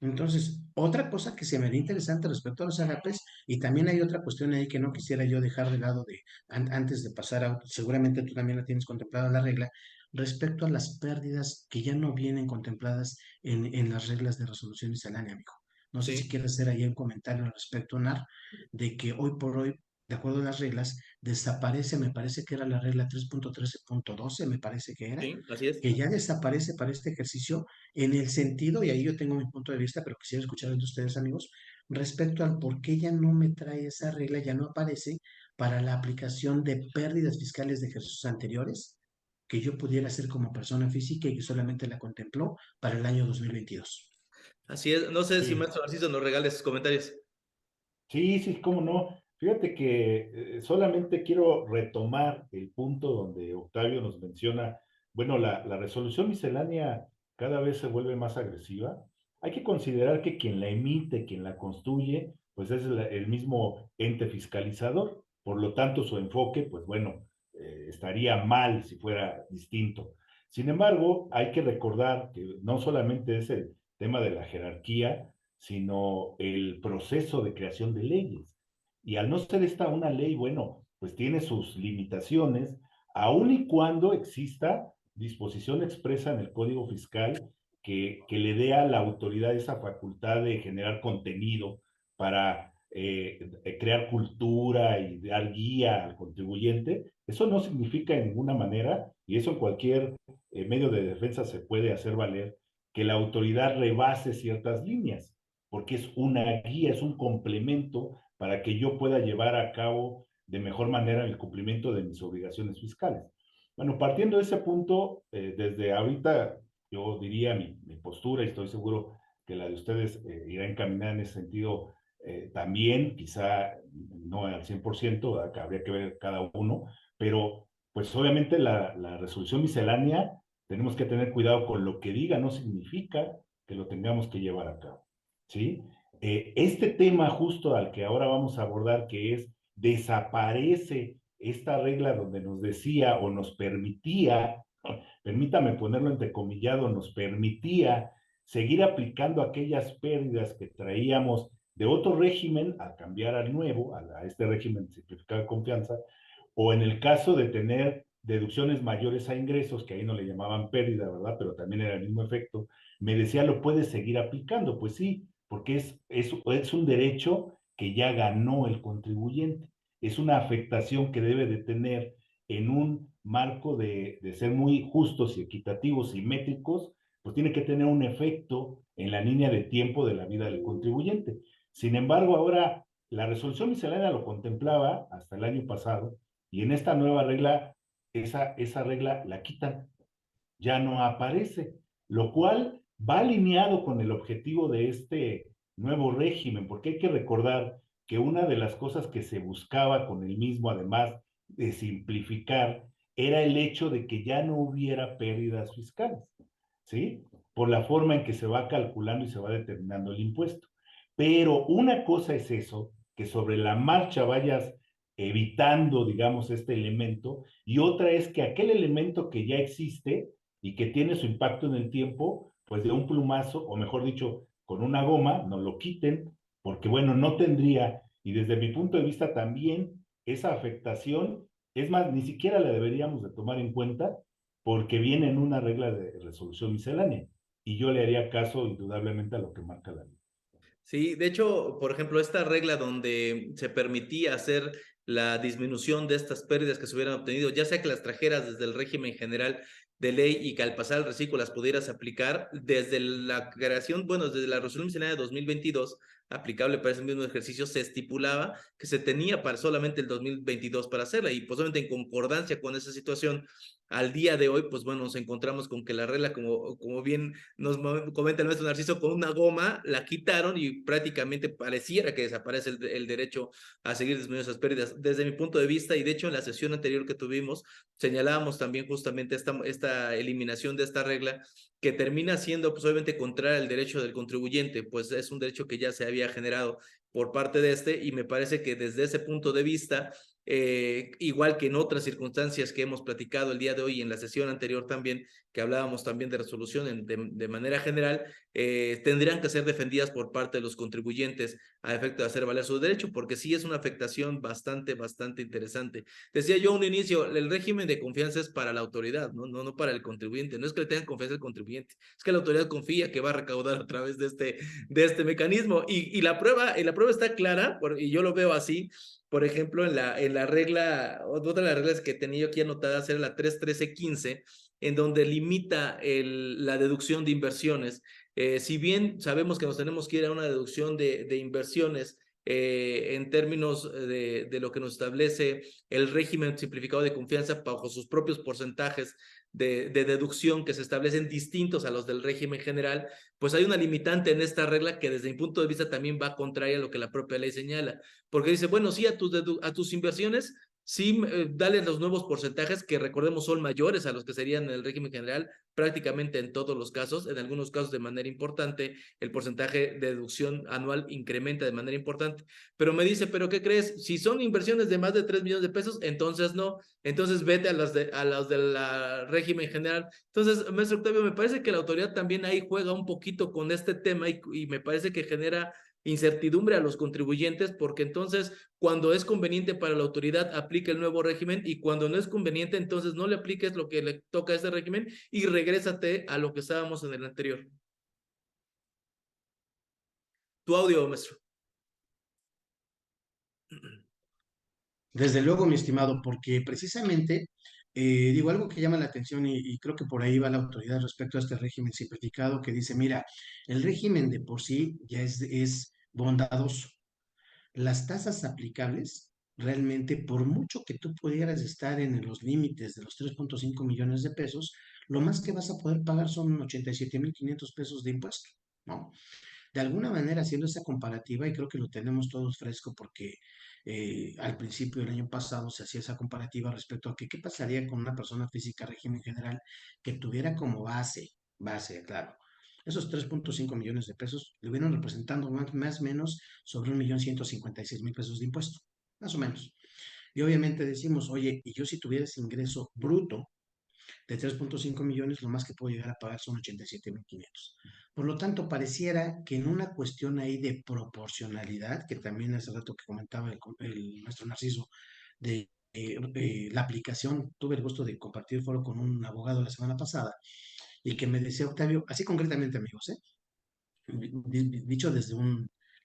Entonces, otra cosa que se me haría interesante respecto a los agapes, y también hay otra cuestión ahí que no quisiera yo dejar de lado antes de pasar a, seguramente tú también la tienes contemplada la regla, respecto a las pérdidas que ya no vienen contempladas en las reglas de resolución miscelánea, amigo. No sé si Sí, quieres hacer ahí un comentario al respecto, Nar, de que hoy por hoy, de acuerdo a las reglas, desaparece, me parece que era la regla 3.13.12, me parece que era, sí, así es. que ya desaparece para este ejercicio en el sentido, y ahí yo tengo mi punto de vista, pero quisiera escuchar el de ustedes, amigos, respecto al por qué ya no me trae esa regla, ya no aparece para la aplicación de pérdidas fiscales de ejercicios anteriores que yo pudiera hacer como persona física y que solamente la contempló para el año 2022. Así es. No sé si Sí. Maestro Narciso nos regale sus comentarios. Sí, sí, cómo no. Fíjate que solamente quiero retomar el punto donde Octavio nos menciona, bueno, la resolución miscelánea cada vez se vuelve más agresiva. Hay que considerar que quien la emite, quien la construye, pues es el mismo ente fiscalizador. Por lo tanto, su enfoque, pues bueno, estaría mal si fuera distinto. Sin embargo, hay que recordar que no solamente es el tema de la jerarquía, sino el proceso de creación de leyes. Y al no ser esta una ley, bueno, pues tiene sus limitaciones, aun y cuando exista disposición expresa en el Código Fiscal que le dé a la autoridad esa facultad de generar contenido para crear cultura y dar guía al contribuyente. Eso no significa en ninguna manera, y eso en cualquier medio de defensa se puede hacer valer, que la autoridad rebase ciertas líneas, porque es una guía, es un complemento para que yo pueda llevar a cabo de mejor manera el cumplimiento de mis obligaciones fiscales. Bueno, partiendo de ese punto, desde ahorita yo diría mi postura, y estoy seguro que la de ustedes irá encaminada en ese sentido también, quizá no al 100%, habría que ver cada uno, pero pues obviamente la resolución miscelánea tenemos que tener cuidado con lo que diga, no significa que lo tengamos que llevar a cabo. ¿Sí? Este tema justo al que ahora vamos a abordar, que es desaparece esta regla donde nos decía o nos permitía, permítame ponerlo entrecomillado, nos permitía seguir aplicando aquellas pérdidas que traíamos de otro régimen al cambiar al nuevo, a este régimen simplificado de confianza, o en el caso de tener deducciones mayores a ingresos, que ahí no le llamaban pérdida, ¿verdad? Pero también era el mismo efecto, me decía, lo puedes seguir aplicando. Pues sí, porque es un derecho que ya ganó el contribuyente. Es una afectación que debe de tener en un marco de ser muy justos y equitativos y métricos, pues tiene que tener un efecto en la línea de tiempo de la vida del contribuyente. Sin embargo, ahora la resolución miscelánea lo contemplaba hasta el año pasado y en esta nueva regla, esa regla la quitan, ya no aparece, lo cual va alineado con el objetivo de este nuevo régimen, porque hay que recordar que una de las cosas que se buscaba con el mismo, además de simplificar, era el hecho de que ya no hubiera pérdidas fiscales, ¿sí? Por la forma en que se va calculando y se va determinando el impuesto. Pero una cosa es eso, que sobre la marcha vayas evitando, digamos, este elemento, y otra es que aquel elemento que ya existe y que tiene su impacto en el tiempo, pues de un plumazo, o mejor dicho, con una goma, no lo quiten, porque bueno, no tendría, y desde mi punto de vista también, esa afectación, es más, ni siquiera la deberíamos de tomar en cuenta, porque viene en una regla de resolución miscelánea, y yo le haría caso indudablemente a lo que marca la ley. Sí, de hecho, por ejemplo, esta regla donde se permitía hacer la disminución de estas pérdidas que se hubieran obtenido, ya sea que las trajeras desde el régimen general de ley y que al pasar al reciclo las pudieras aplicar, desde la creación, bueno, desde la resolución miscelánea de 2022, aplicable para ese mismo ejercicio, se estipulaba que se tenía para solamente el 2022 para hacerla y posiblemente en concordancia con esa situación, al día de hoy, pues bueno, nos encontramos con que la regla, como bien nos comenta el maestro Narciso, con una goma la quitaron y prácticamente pareciera que desaparece el derecho a seguir disminuyendo esas pérdidas. Desde mi punto de vista, y de hecho en la sesión anterior que tuvimos, señalábamos también justamente esta eliminación de esta regla que termina siendo pues, obviamente contraria al derecho del contribuyente, pues es un derecho que ya se había generado por parte de este y me parece que desde ese punto de vista igual que en otras circunstancias que hemos platicado el día de hoy y en la sesión anterior también, que hablábamos también de resolución de manera general, tendrían que ser defendidas por parte de los contribuyentes a efecto de hacer valer su derecho, porque sí es una afectación bastante interesante. Decía yo a un inicio, el régimen de confianza es para la autoridad, no para el contribuyente. No es que le tengan confianza al contribuyente, es que la autoridad confía que va a recaudar a través de este mecanismo. Y la prueba está clara, y yo lo veo así. Por ejemplo, en la regla, otra de las reglas que tenía yo aquí anotadas era la 31315, en donde limita la deducción de inversiones. Si bien sabemos que nos tenemos que ir a una deducción de inversiones, en términos de lo que nos establece el régimen simplificado de confianza bajo sus propios porcentajes de deducción que se establecen distintos a los del régimen general, pues hay una limitante en esta regla que desde mi punto de vista también va contraria a lo que la propia ley señala, porque dice, bueno, sí, a tus inversiones, sí, dale los nuevos porcentajes que recordemos son mayores a los que serían en el régimen general, prácticamente en todos los casos, en algunos casos de manera importante, el porcentaje de deducción anual incrementa de manera importante, pero me dice, ¿pero qué crees? Si son inversiones de más de 3 millones de pesos, entonces no, entonces vete a las del régimen general. Entonces, maestro Octavio, me parece que la autoridad también ahí juega un poquito con este tema y me parece que genera incertidumbre a los contribuyentes, porque entonces cuando es conveniente para la autoridad aplica el nuevo régimen y cuando no es conveniente entonces no le apliques lo que le toca a ese régimen y regrésate a lo que estábamos en el anterior. Tu audio, maestro. Desde luego, mi estimado, porque precisamente, digo, algo que llama la atención y creo que por ahí va la autoridad respecto a este régimen simplificado que dice, mira, el régimen de por sí ya es bondadoso. Las tasas aplicables, realmente, por mucho que tú pudieras estar en los límites de los 3.5 millones de pesos, lo más que vas a poder pagar son 87,500 pesos de impuesto, ¿no? De alguna manera, haciendo esa comparativa, y creo que lo tenemos todos fresco porque al principio del año pasado se hacía esa comparativa respecto a que qué pasaría con una persona física régimen general que tuviera como base, claro. Esos 3.5 millones de pesos le hubieran representando más o menos sobre 1,156,000 pesos de impuesto, más o menos. Y obviamente decimos, oye, y yo si tuviera ese ingreso bruto de 3.5 millones, lo más que puedo llegar a pagar son 87,500. Por lo tanto, pareciera que en una cuestión ahí de proporcionalidad, que también hace rato que comentaba nuestro Narciso, de la aplicación, tuve el gusto de compartir foro con un abogado la semana pasada, y que me decía, Octavio, así concretamente, amigos, dicho desde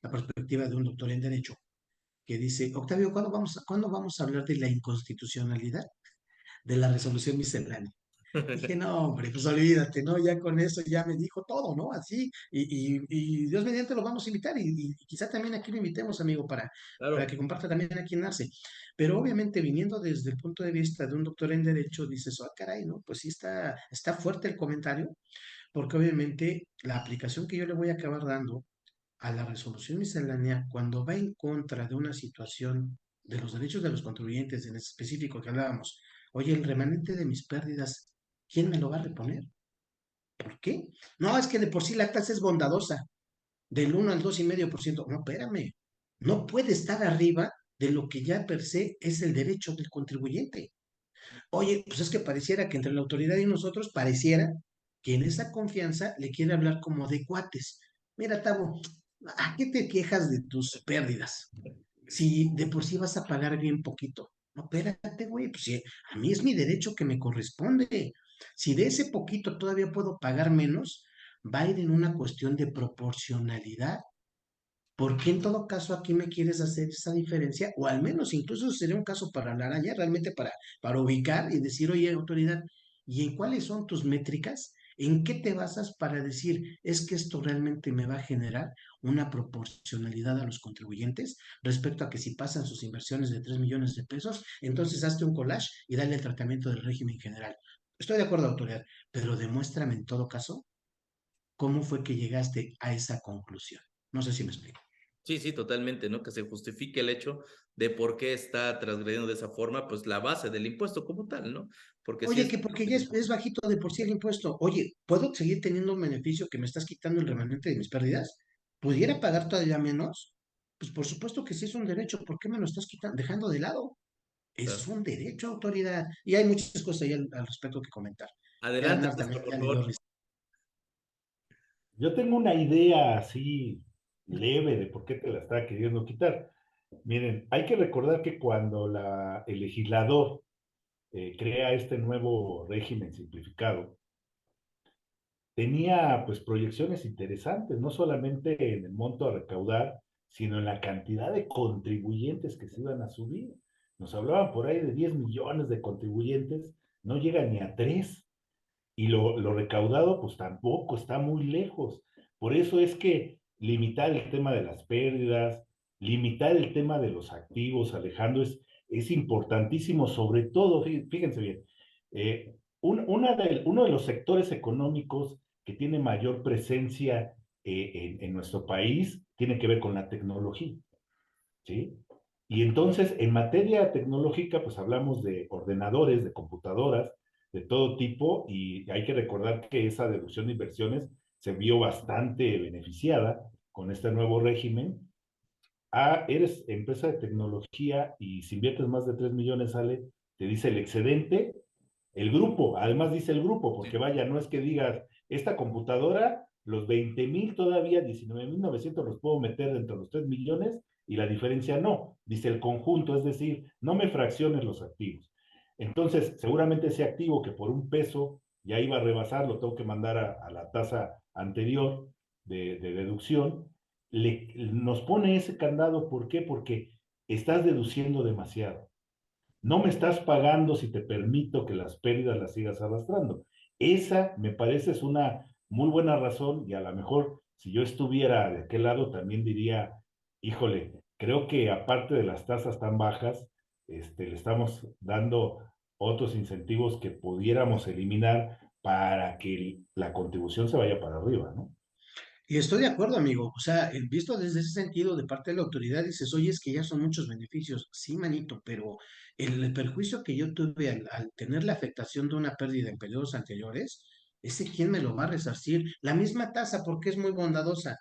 la perspectiva de un doctor en Derecho, que dice, Octavio, ¿cuándo vamos a hablar de la inconstitucionalidad de la resolución miscelánea? Dije, no, hombre, pues olvídate, ¿no? Ya con eso ya me dijo todo, ¿no? Así, y Dios mediante lo vamos a invitar y quizá también aquí lo invitemos, amigo, para Claro. que comparta también aquí en Arce. Pero obviamente viniendo desde el punto de vista de un doctor en Derecho, dices, ah, caray, ¿no? Pues sí está fuerte el comentario, porque obviamente la aplicación que yo le voy a acabar dando a la resolución miscelánea, cuando va en contra de una situación de los derechos de los contribuyentes, en específico que hablábamos, oye, el remanente de mis pérdidas, ¿quién me lo va a reponer? ¿Por qué? No, es que de por sí la tasa es bondadosa, del 1 al 2,5%. No, espérame, no puede estar arriba de lo que ya per se es el derecho del contribuyente. Oye, pues es que pareciera que entre la autoridad y nosotros pareciera que en esa confianza le quiere hablar como de cuates. Mira, Tavo, ¿a qué te quejas de tus pérdidas? Si de por sí vas a pagar bien poquito. No, espérate, güey, pues si a mí es mi derecho que me corresponde. Si de ese poquito todavía puedo pagar menos, va a ir en una cuestión de proporcionalidad. ¿Por qué en todo caso aquí me quieres hacer esa diferencia? O al menos incluso sería un caso para la araña, realmente para ubicar y decir, oye, autoridad, ¿y en cuáles son tus métricas? ¿En qué te basas para decir, es que esto realmente me va a generar una proporcionalidad a los contribuyentes respecto a que si pasan sus inversiones de 3 millones de pesos, entonces hazte un collage y dale el tratamiento del régimen general? Estoy de acuerdo, autoridad, pero demuéstrame en todo caso cómo fue que llegaste a esa conclusión. No sé si me explico. Sí, totalmente, ¿no? Que se justifique el hecho de por qué está transgrediendo de esa forma, pues la base del impuesto como tal, ¿no? Porque si Oye, es... que porque ya es bajito de por sí el impuesto. Oye, ¿puedo seguir teniendo un beneficio que me estás quitando el remanente de mis pérdidas? ¿Pudiera pagar todavía menos? Pues por supuesto que sí es un derecho. ¿Por qué me lo estás quitando, dejando de lado? Es Claro. un derecho a autoridad. Y hay muchas cosas ahí al respecto que comentar. Ya Adelante, además también maestro, por ya le dio favor. risa. Yo tengo una idea así leve de por qué te la estaba queriendo quitar. Miren, hay que recordar que cuando el legislador crea este nuevo régimen simplificado, tenía pues proyecciones interesantes, no solamente en el monto a recaudar, sino en la cantidad de contribuyentes que se iban a subir. Nos hablaban por ahí de 10 millones de contribuyentes, no llega ni a 3 y lo recaudado pues tampoco está muy lejos. Por eso es que limitar el tema de las pérdidas, limitar el tema de los activos, Alejandro, es importantísimo, sobre todo, fíjense bien, uno de los sectores económicos que tiene mayor presencia en nuestro país tiene que ver con la tecnología, ¿sí? Y entonces, en materia tecnológica, pues hablamos de ordenadores, de computadoras, de todo tipo, y hay que recordar que esa deducción de inversiones se vio bastante beneficiada con este nuevo régimen. Ah, eres empresa de tecnología y si inviertes más de 3 millones, sale, te dice el excedente, el grupo, además dice el grupo, porque Sí. vaya, no es que digas, esta computadora, los 20,000 todavía, 19,900 los puedo meter dentro de los 3 millones y la diferencia no, dice el conjunto, es decir, no me fracciones los activos. Entonces, seguramente ese activo que por 1 peso ya iba a rebasar, lo tengo que mandar a la tasa anterior de deducción, nos pone ese candado, ¿por qué? Porque estás deduciendo demasiado. No me estás pagando si te permito que las pérdidas las sigas arrastrando. Esa me parece es una muy buena razón y a lo mejor si yo estuviera de aquel lado también diría, híjole, creo que aparte de las tasas tan bajas, le estamos dando otros incentivos que pudiéramos eliminar para que la contribución se vaya para arriba, ¿no? Y estoy de acuerdo, amigo. O sea, visto desde ese sentido de parte de la autoridad, dices, oye, es que ya son muchos beneficios. Sí, manito, pero el perjuicio que yo tuve al tener la afectación de una pérdida en periodos anteriores, ese quién me lo va a resarcir. La misma tasa, porque es muy bondadosa.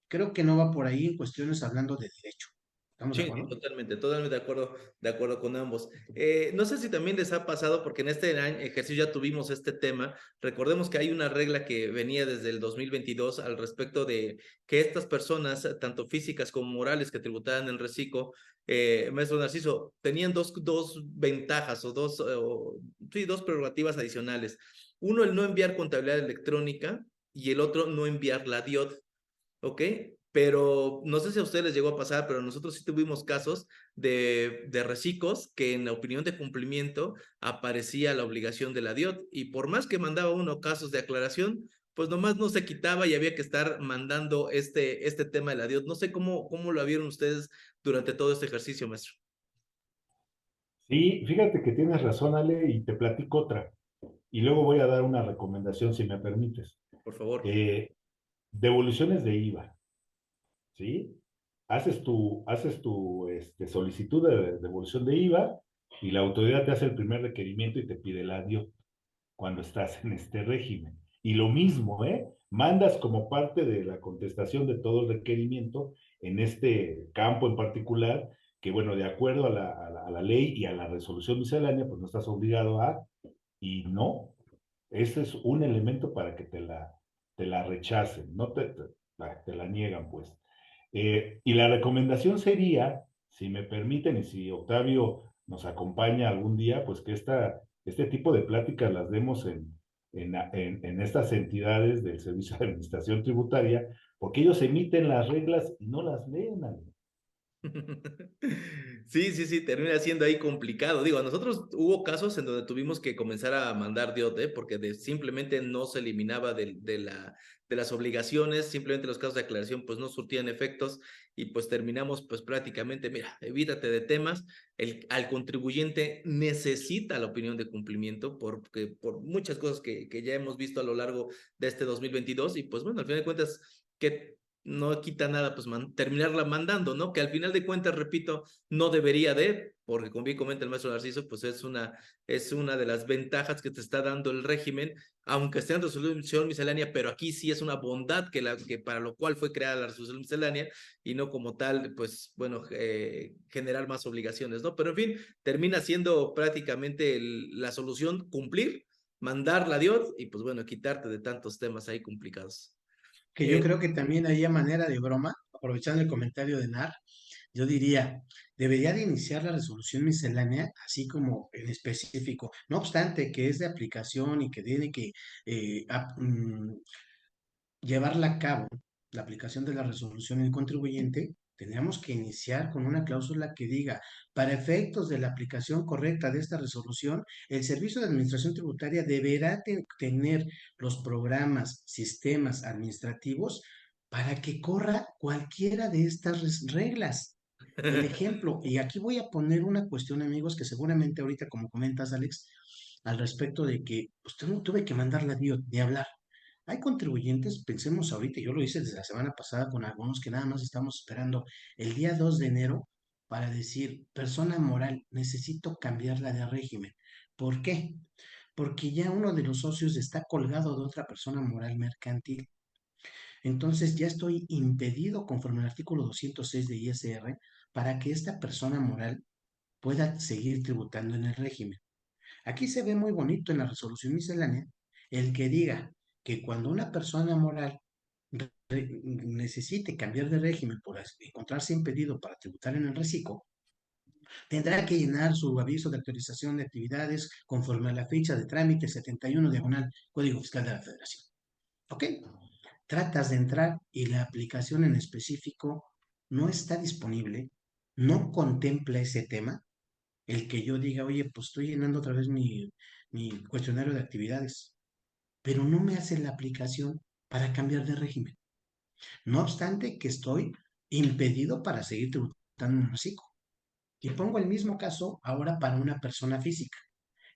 Creo que no va por ahí en cuestiones hablando de derecho. ¿Estamos de Sí, sí, acuerdo? totalmente, totalmente de acuerdo con ambos. No sé si también les ha pasado, porque en este ejercicio ya tuvimos este tema. Recordemos que hay una regla que venía desde el 2022 al respecto de que estas personas, tanto físicas como morales, que tributaban en reciclo, maestro Narciso, tenían dos ventajas sí, dos prerrogativas adicionales. Uno, el no enviar contabilidad electrónica y el otro, no enviar la DIOT. ¿Ok? Pero no sé si a ustedes les llegó a pasar, pero nosotros sí tuvimos casos de reciclos que en la opinión de cumplimiento aparecía la obligación de la DIOT y por más que mandaba uno casos de aclaración, pues nomás no se quitaba y había que estar mandando este tema de la DIOT. No sé cómo lo vieron ustedes durante todo este ejercicio, maestro. Sí, fíjate que tienes razón, Ale, y te platico otra. Y luego voy a dar una recomendación, si me permites. Por favor. Eh, Devoluciones de IVA, ¿sí? Haces tu solicitud de devolución de IVA y la autoridad te hace el primer requerimiento y te pide el adiós cuando estás en este régimen. Y lo mismo, ¿eh? Mandas como parte de la contestación de todo el requerimiento en este campo en particular, que bueno, de acuerdo a la ley y a la resolución miscelánea, pues no estás obligado a, y no, ese es un elemento para que te la rechacen, no te la niegan, pues. Y la recomendación sería, si me permiten y si Octavio nos acompaña algún día, pues que este tipo de pláticas las demos en estas entidades del Servicio de Administración Tributaria, porque ellos emiten las reglas y no las leen. Ale. Sí, sí, sí, termina siendo ahí complicado. Digo, a nosotros hubo casos en donde tuvimos que comenzar a mandar DIOT, porque simplemente no se eliminaba de las obligaciones, simplemente los casos de aclaración pues no surtían efectos y pues terminamos pues prácticamente, mira, evítate de temas, al contribuyente necesita la opinión de cumplimiento por muchas cosas que ya hemos visto a lo largo de este 2022 y pues bueno, al final de cuentas, ¿qué no quita nada, pues terminarla mandando, ¿no? Que al final de cuentas, repito, no debería de, porque como bien comenta el maestro Narciso, pues es una de las ventajas que te está dando el régimen, aunque esté en resolución miscelánea, pero aquí sí es una bondad que para lo cual fue creada la resolución miscelánea y no como tal, pues bueno, generar más obligaciones, ¿no? Pero en fin, termina siendo prácticamente la solución cumplir, mandarla a Dios y pues bueno, quitarte de tantos temas ahí complicados. Que yo creo que también hay a manera de broma, aprovechando el comentario de Nar, yo diría, debería de iniciar la resolución miscelánea, así como en específico, no obstante que es de aplicación y que tiene que llevarla a cabo, la aplicación de la resolución del contribuyente, tendríamos que iniciar con una cláusula que diga, para efectos de la aplicación correcta de esta resolución, el Servicio de Administración Tributaria deberá tener los programas, sistemas administrativos para que corra cualquiera de estas reglas. El ejemplo, y aquí voy a poner una cuestión, amigos, que seguramente ahorita, como comentas, Alex, al respecto de que pues, tuve que mandarla a Dios, ni hablar. Hay contribuyentes, pensemos ahorita, yo lo hice desde la semana pasada con algunos que nada más estamos esperando el día 2 de enero para decir, persona moral, necesito cambiarla de régimen. ¿Por qué? Porque ya uno de los socios está colgado de otra persona moral mercantil. Entonces ya estoy impedido conforme al artículo 206 de ISR para que esta persona moral pueda seguir tributando en el régimen. Aquí se ve muy bonito en la resolución miscelánea el que diga que cuando una persona moral necesite cambiar de régimen por encontrarse impedido para tributar en el reciclo, tendrá que llenar su aviso de actualización de actividades conforme a la fecha de trámite 71 diagonal Código Fiscal de la Federación. ¿Ok? Tratas de entrar y la aplicación en específico no está disponible, no contempla ese tema, el que yo diga, oye, pues estoy llenando otra vez mi cuestionario de actividades, pero no me hace la aplicación para cambiar de régimen. No obstante que estoy impedido para seguir tributando en el reciclo. Y pongo el mismo caso ahora para una persona física,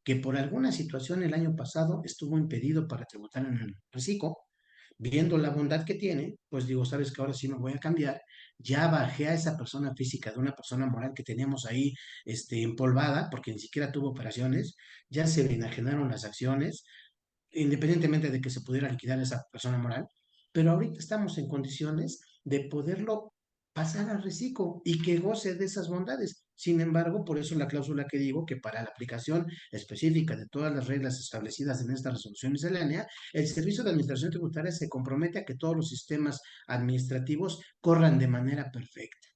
que por alguna situación el año pasado estuvo impedido para tributar en el reciclo, viendo la bondad que tiene, pues digo, sabes que ahora sí me voy a cambiar, ya bajé a esa persona física de una persona moral que teníamos ahí empolvada, porque ni siquiera tuvo operaciones, ya se enajenaron las acciones, independientemente de que se pudiera liquidar esa persona moral, pero ahorita estamos en condiciones de poderlo pasar al reciclo y que goce de esas bondades. Sin embargo, por eso la cláusula que digo que para la aplicación específica de todas las reglas establecidas en esta resolución miscelánea, el Servicio de Administración Tributaria se compromete a que todos los sistemas administrativos corran de manera perfecta.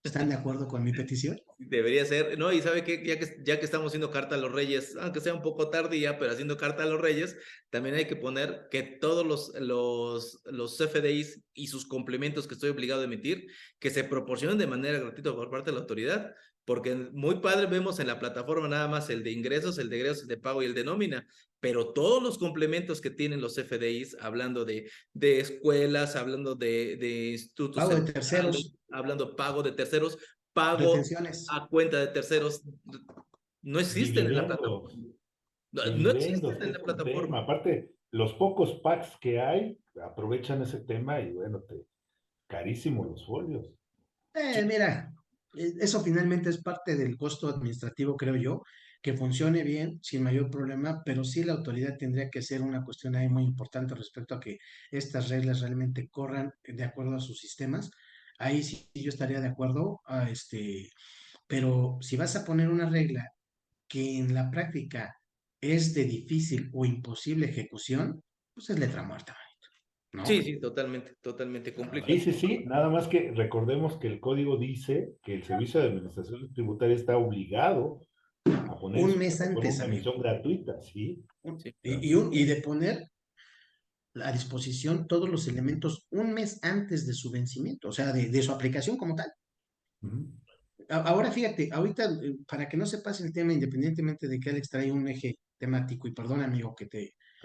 ¿Están de acuerdo con mi petición? Debería ser, ¿no? Y sabe que ya que estamos haciendo carta a los reyes, aunque sea un poco tardía, pero haciendo carta a los reyes, también hay que poner que todos los CFDIs y sus complementos que estoy obligado a emitir, que se proporcionen de manera gratuita por parte de la autoridad, porque muy padre vemos en la plataforma nada más el de ingresos, el de egresos, el de pago y el de nómina, pero todos los complementos que tienen los CFDIs, hablando de escuelas, hablando de institutos Pago de centrales, terceros, hablando pago de terceros, pago retenciones. a cuenta de terceros, no existen en la plataforma. Dividendos, No dividendos, existen que en la es un plataforma. tema. Aparte, los pocos packs que hay aprovechan ese tema y bueno, carísimos los folios. Mira, eso finalmente es parte del costo administrativo, creo yo, que funcione bien, sin mayor problema, pero sí la autoridad tendría que ser una cuestión ahí muy importante respecto a que estas reglas realmente corran de acuerdo a sus sistemas. Ahí sí yo estaría de acuerdo, pero si vas a poner una regla que en la práctica es de difícil o imposible ejecución, pues es letra muerta, Sí, ¿no? sí, totalmente, totalmente Sí, complicado. sí, sí, nada más que recordemos que el código dice que el Servicio de Administración Tributaria está obligado a poner en Un su mes plataforma antes, una amigo. emisión gratuita, ¿sí? Sí, Y de poner a disposición todos los elementos un mes antes de su vencimiento, o sea, de su aplicación como tal. Ujú. Ahora fíjate, ahorita, para que no se pase el tema, independientemente de que Alex trae un eje temático, y perdón, amigo,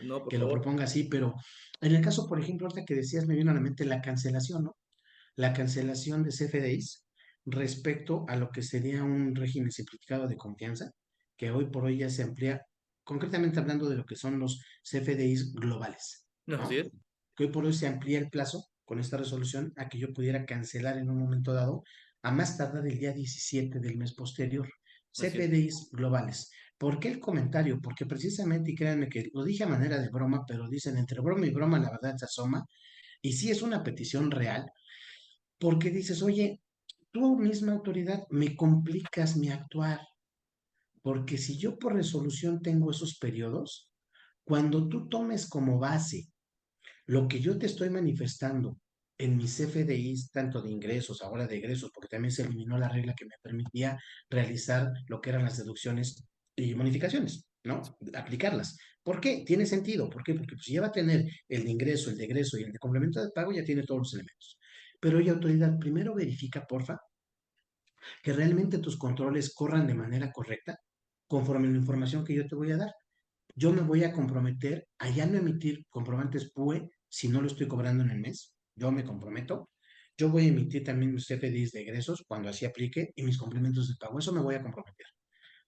no, por que lo favor. proponga así, pero en el caso, por ejemplo, ahorita que decías, me vino a la mente la cancelación, ¿no? La cancelación de CFDIs respecto a lo que sería un régimen simplificado de confianza, que hoy por hoy ya se amplía, concretamente hablando de lo que son los CFDIs globales, No, así ¿no? es. Que hoy por hoy se amplía el plazo con esta resolución a que yo pudiera cancelar en un momento dado, a más tardar el día 17 del mes posterior. Así es. CFDIs globales. ¿Por qué el comentario? Porque precisamente, y créanme que lo dije a manera de broma, pero dicen entre broma y broma la verdad se asoma, y sí es una petición real, porque dices, oye, tú misma autoridad me complicas mi actuar, porque si yo por resolución tengo esos periodos, cuando tú tomes como base lo que yo te estoy manifestando en mis FDIs, tanto de ingresos, ahora de egresos, porque también se eliminó la regla que me permitía realizar lo que eran las deducciones y bonificaciones, ¿no? Aplicarlas. ¿Por qué? Tiene sentido. ¿Por qué? Porque pues, si ya va a tener el de ingreso, el de egreso y el de complemento de pago, ya tiene todos los elementos. Pero oye, autoridad, primero verifica, porfa, que realmente tus controles corran de manera correcta conforme a la información que yo te voy a dar. Yo me voy a comprometer a ya no emitir comprobantes PUE si no lo estoy cobrando en el mes. Yo me comprometo. Yo voy a emitir también mis CFDIs de egresos cuando así aplique y mis complementos de pago. Eso me voy a comprometer.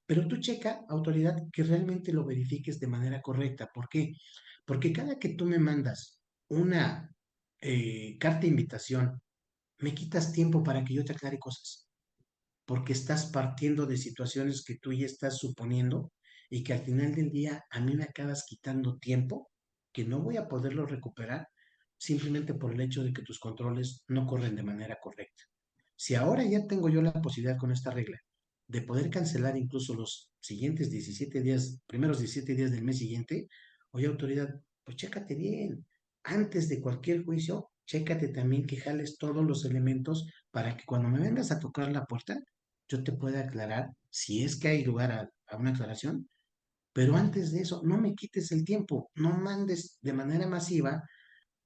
Pero tú checa, autoridad, que realmente lo verifiques de manera correcta. ¿Por qué? Porque cada que tú me mandas una carta de invitación, me quitas tiempo para que yo te aclare cosas porque estás partiendo de situaciones que tú ya estás suponiendo y que al final del día a mí me acabas quitando tiempo que no voy a poderlo recuperar simplemente por el hecho de que tus controles no corren de manera correcta. Si ahora ya tengo yo la posibilidad con esta regla de poder cancelar incluso los siguientes 17 días, primeros 17 días del mes siguiente, oye autoridad, pues chécate bien, antes de cualquier juicio, chécate también que jales todos los elementos para que cuando me vengas a tocar la puerta, yo te pueda aclarar si es que hay lugar a una aclaración, pero antes de eso, no me quites el tiempo, no mandes de manera masiva,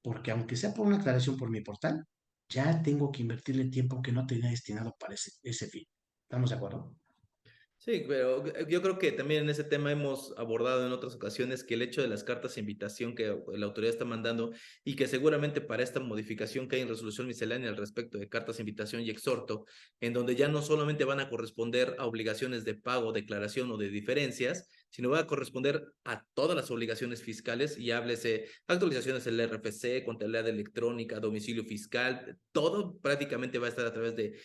porque aunque sea por una aclaración por mi portal, ya tengo que invertirle tiempo que no tenía destinado para ese fin. ¿Estamos de acuerdo? Sí, pero yo creo que también en ese tema hemos abordado en otras ocasiones que el hecho de las cartas de invitación que la autoridad está mandando y que seguramente para esta modificación que hay en resolución miscelánea al respecto de cartas de invitación y exhorto, en donde ya no solamente van a corresponder a obligaciones de pago, declaración o de diferencias, sino va a corresponder a todas las obligaciones fiscales y háblese actualizaciones del RFC, contabilidad electrónica, domicilio fiscal, todo prácticamente va a estar a través de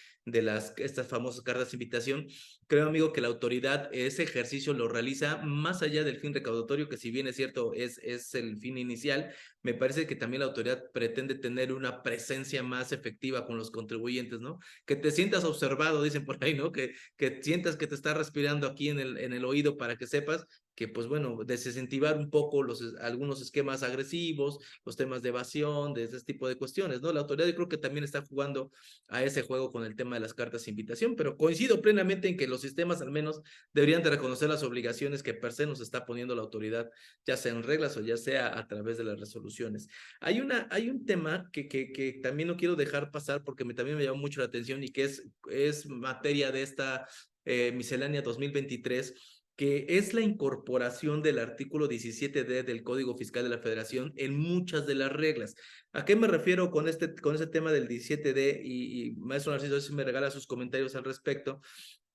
estas famosas cartas de invitación. Creo, amigo, que la autoridad ese ejercicio lo realiza más allá del fin recaudatorio, que si bien es cierto, es el fin inicial, me parece que también la autoridad pretende tener una presencia más efectiva con los contribuyentes, ¿no? Que te sientas observado, dicen por ahí, ¿no? Que sientas que te está respirando aquí en el oído para que sepas que, pues bueno, desincentivar un poco algunos esquemas agresivos, los temas de evasión, de ese tipo de cuestiones, ¿no? La autoridad yo creo que también está jugando a ese juego con el tema de las cartas de invitación, pero coincido plenamente en que los sistemas al menos deberían de reconocer las obligaciones que per se nos está poniendo la autoridad, ya sea en reglas o ya sea a través de las resoluciones. Hay un tema que también no quiero dejar pasar porque también me llamó mucho la atención y que es materia de esta miscelánea 2023, que es la incorporación del artículo 17D del Código Fiscal de la Federación en muchas de las reglas. ¿A qué me refiero con ese tema del 17D? Y maestro Narciso, si me regala sus comentarios al respecto,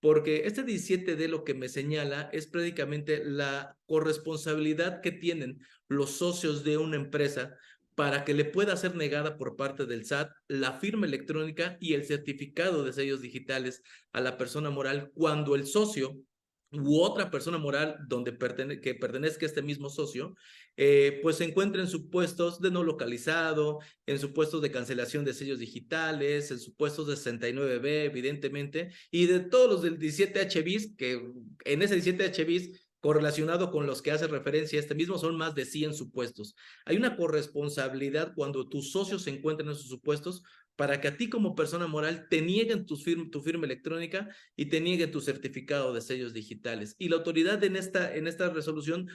porque este 17D lo que me señala es prácticamente la corresponsabilidad que tienen los socios de una empresa para que le pueda ser negada por parte del SAT la firma electrónica y el certificado de sellos digitales a la persona moral cuando el socio u otra persona moral que pertenezca a este mismo socio, pues se encuentra en supuestos de no localizado, en supuestos de cancelación de sellos digitales, en supuestos de 69B, evidentemente, y de todos los del 17H bis, que en ese 17H bis, correlacionado con los que hace referencia a este mismo, son más de 100 supuestos. Hay una corresponsabilidad cuando tus socios se encuentran en esos supuestos para que a ti como persona moral te nieguen tu firma electrónica y te nieguen tu certificado de sellos digitales. Y la autoridad en esta resolución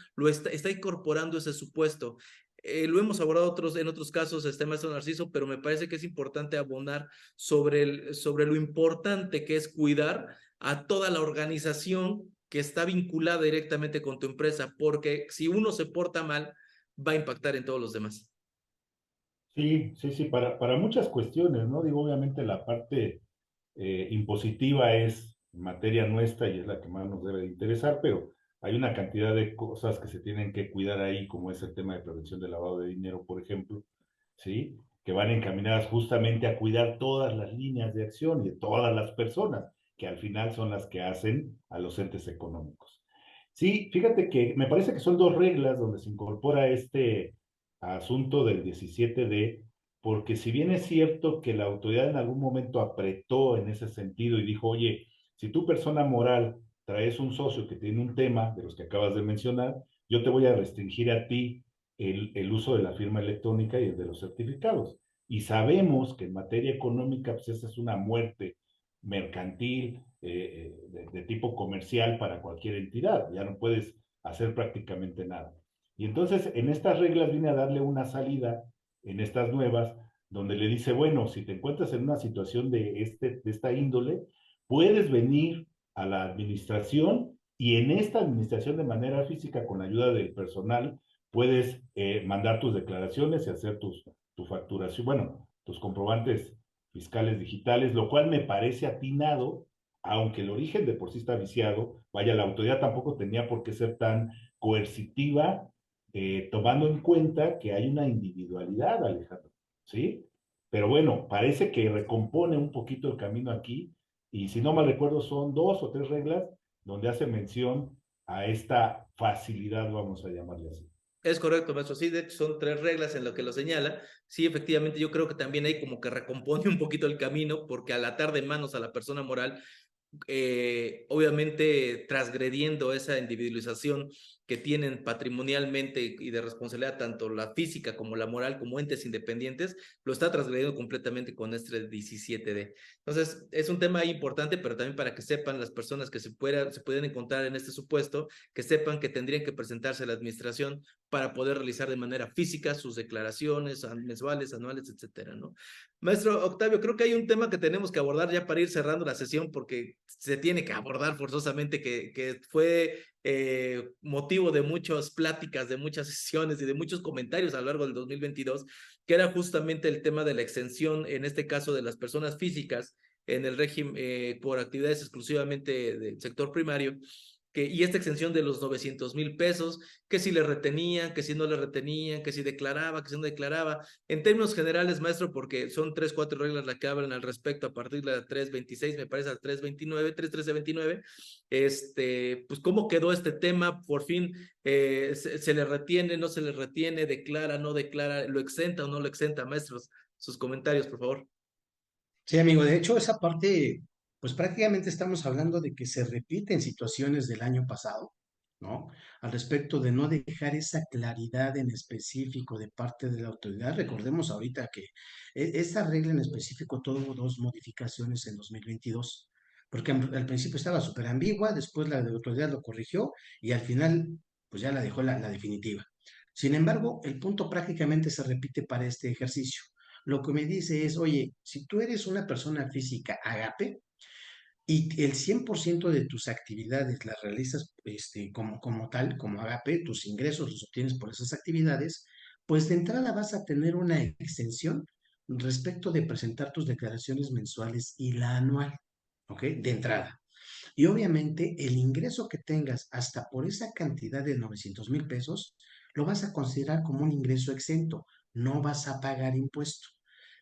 está incorporando ese supuesto. Lo hemos abordado en otros casos, maestro Narciso, pero me parece que es importante abonar sobre lo importante que es cuidar a toda la organización que está vinculada directamente con tu empresa, porque si uno se porta mal, va a impactar en todos los demás. Sí, sí, sí, para muchas cuestiones, ¿no? Digo, obviamente la parte impositiva es materia nuestra y es la que más nos debe de interesar, pero hay una cantidad de cosas que se tienen que cuidar ahí, como es el tema de prevención del lavado de dinero, por ejemplo, ¿sí? que van encaminadas justamente a cuidar todas las líneas de acción y de todas las personas, que al final son las que hacen a los entes económicos. Sí, fíjate que me parece que son dos reglas donde se incorpora este asunto del 17D, porque si bien es cierto que la autoridad en algún momento apretó en ese sentido y dijo, oye, si tú persona moral traes un socio que tiene un tema de los que acabas de mencionar, yo te voy a restringir a ti el uso de la firma electrónica y el de los certificados. Y sabemos que en materia económica, pues esa es una muerte mercantil, de tipo comercial para cualquier entidad. Ya no puedes hacer prácticamente nada. Y entonces en estas reglas viene a darle una salida, en estas nuevas, donde le dice, bueno, si te encuentras en una situación de esta índole, puedes venir a la administración y en esta administración de manera física, con la ayuda del personal, puedes mandar tus declaraciones y hacer tu facturación, bueno, tus comprobantes fiscales digitales, lo cual me parece atinado, aunque el origen de por sí está viciado. Vaya, la autoridad tampoco tenía por qué ser tan coercitiva, tomando en cuenta que hay una individualidad, Alejandro, ¿sí? Pero bueno, parece que recompone un poquito el camino aquí, y si no mal recuerdo son 2 o 3 reglas donde hace mención a esta facilidad, vamos a llamarle así. Es correcto, maestro. Sí, de hecho son 3 reglas en lo que lo señala. Sí, efectivamente, yo creo que también hay como que recompone un poquito el camino, porque al atar de manos a la persona moral, obviamente transgrediendo esa individualización que tienen patrimonialmente y de responsabilidad tanto la física como la moral como entes independientes, lo está transgrediendo completamente con este 17D. Entonces, es un tema importante, pero también para que sepan las personas que se pueden encontrar en este supuesto, que sepan que tendrían que presentarse a la administración para poder realizar de manera física sus declaraciones mensuales, anuales, etcétera, ¿no? Maestro Octavio, creo que hay un tema que tenemos que abordar ya para ir cerrando la sesión, porque se tiene que abordar forzosamente, que fue motivo de muchas pláticas, de muchas sesiones y de muchos comentarios a lo largo del 2022, que era justamente el tema de la exención, en este caso de las personas físicas, en el régimen por actividades exclusivamente del sector primario, y esta exención de los 900,000 pesos, que si le retenían, que si no le retenían, que si declaraba, que si no declaraba. En términos generales, maestro, porque son 3, 4 reglas las que hablan al respecto a partir de la 326, me parece, a 329, 31329, pues cómo quedó este tema, por fin, se le retiene, no se le retiene, declara, no declara, lo exenta o no lo exenta, maestros, sus comentarios, por favor. Sí, amigo, de hecho, esa parte, pues prácticamente estamos hablando de que se repiten situaciones del año pasado, ¿no? Al respecto de no dejar esa claridad en específico de parte de la autoridad. Recordemos ahorita que esa regla en específico tuvo 2 modificaciones en 2022, porque al principio estaba súper ambigua, después la de la autoridad lo corrigió y al final, pues ya la dejó la definitiva. Sin embargo, el punto prácticamente se repite para este ejercicio. Lo que me dice es, oye, si tú eres una persona física agape y el 100% de tus actividades las realizas como tal, como agape, tus ingresos los obtienes por esas actividades, pues de entrada vas a tener una exención respecto de presentar tus declaraciones mensuales y la anual, ¿ok? De entrada. Y obviamente el ingreso que tengas hasta por esa cantidad de 900,000 pesos, lo vas a considerar como un ingreso exento, no vas a pagar impuesto.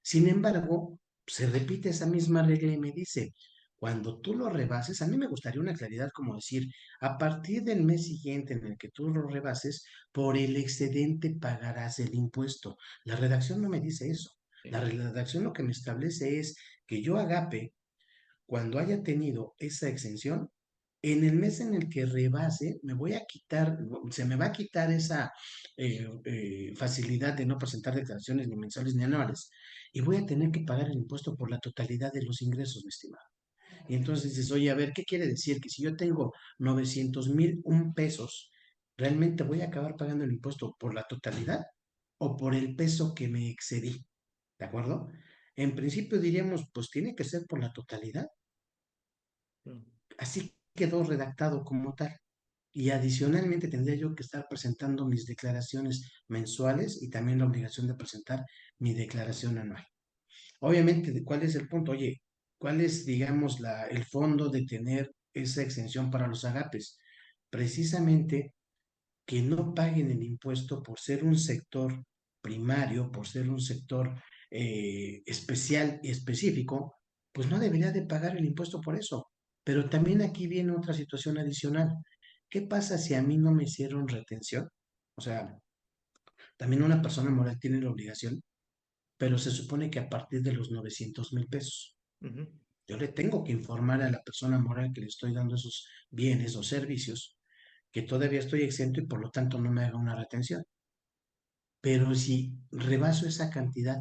Sin embargo, se repite esa misma regla y me dice, cuando tú lo rebases, a mí me gustaría una claridad como decir, a partir del mes siguiente en el que tú lo rebases, por el excedente pagarás el impuesto. La redacción no me dice eso. La Sí. redacción lo que me establece es que yo agape cuando haya tenido esa exención, en el mes en el que rebase, se me va a quitar esa facilidad de no presentar declaraciones ni mensuales ni anuales y voy a tener que pagar el impuesto por la totalidad de los ingresos, mi estimado. Y entonces dices, oye, a ver, ¿qué quiere decir? Que si yo tengo 900,001 pesos, ¿realmente voy a acabar pagando el impuesto por la totalidad o por el peso que me excedí? ¿De acuerdo? En principio diríamos, pues tiene que ser por la totalidad. Mm. Así quedó redactado como tal. Y adicionalmente tendría yo que estar presentando mis declaraciones mensuales y también la obligación de presentar mi declaración anual. Obviamente, ¿cuál es el punto? Oye, ¿cuál es, digamos, el fondo de tener esa exención para los agapes? Precisamente que no paguen el impuesto por ser un sector primario, por ser un sector especial y específico, pues no debería de pagar el impuesto por eso. Pero también aquí viene otra situación adicional. ¿Qué pasa si a mí no me hicieron retención? O sea, también una persona moral tiene la obligación, pero se supone que a partir de los 900,000 pesos. Ujú. Yo le tengo que informar a la persona moral que le estoy dando esos bienes o servicios que todavía estoy exento y por lo tanto no me haga una retención. Pero si rebaso esa cantidad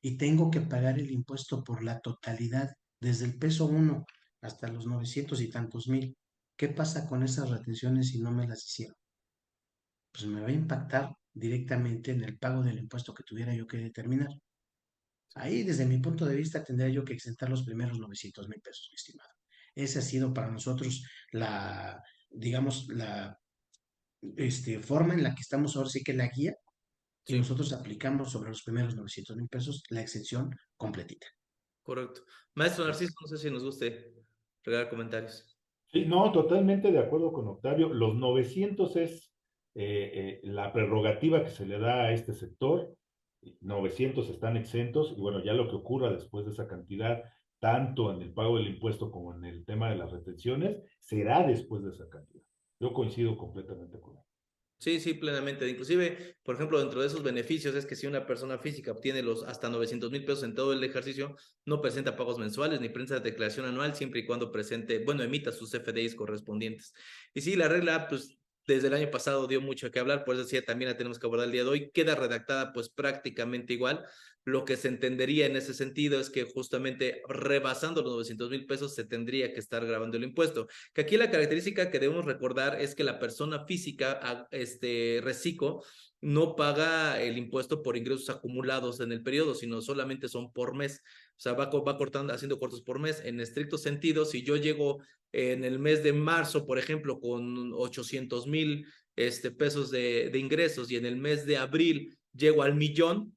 y tengo que pagar el impuesto por la totalidad, desde el peso uno hasta los 900 y tantos mil, ¿qué pasa con esas retenciones si no me las hicieron? Pues me va a impactar directamente en el pago del impuesto que tuviera yo que determinar. Ahí, desde mi punto de vista, tendría yo que exentar los primeros 900,000 pesos, mi estimado. Esa ha sido para nosotros la, digamos, la forma en la que estamos ahora sí que la guía, y Sí, nosotros aplicamos sobre los primeros 900,000 pesos la exención completita. correcto. Maestro Narciso, no sé si nos guste regalar comentarios. Sí, no, totalmente de acuerdo con Octavio. Los 900 es la prerrogativa que se le da a este sector. 900 están exentos y bueno, ya lo que ocurra después de esa cantidad, tanto en el pago del impuesto como en el tema de las retenciones, será después de esa cantidad. Yo coincido completamente con él. Sí, sí, plenamente. Inclusive, por ejemplo, dentro de esos beneficios es que si una persona física obtiene los hasta 900,000 pesos en todo el ejercicio, no presenta pagos mensuales ni presenta declaración anual, siempre y cuando presente, bueno, emita sus CFDIs correspondientes. Y sí, la regla, pues, desde el año pasado dio mucho que hablar, por eso decía, también la tenemos que abordar el día de hoy. Queda redactada, pues, prácticamente igual. Lo que se entendería en ese sentido es que justamente rebasando los 900,000 pesos se tendría que estar grabando el impuesto. Que aquí la característica que debemos recordar es que la persona física, reciclo, no paga el impuesto por ingresos acumulados en el periodo, sino solamente son por mes. O sea, va cortando, haciendo cortos por mes. En estricto sentido, si yo llego en el mes de marzo, por ejemplo, con 800,000 pesos de ingresos y en el mes de abril llego al millón,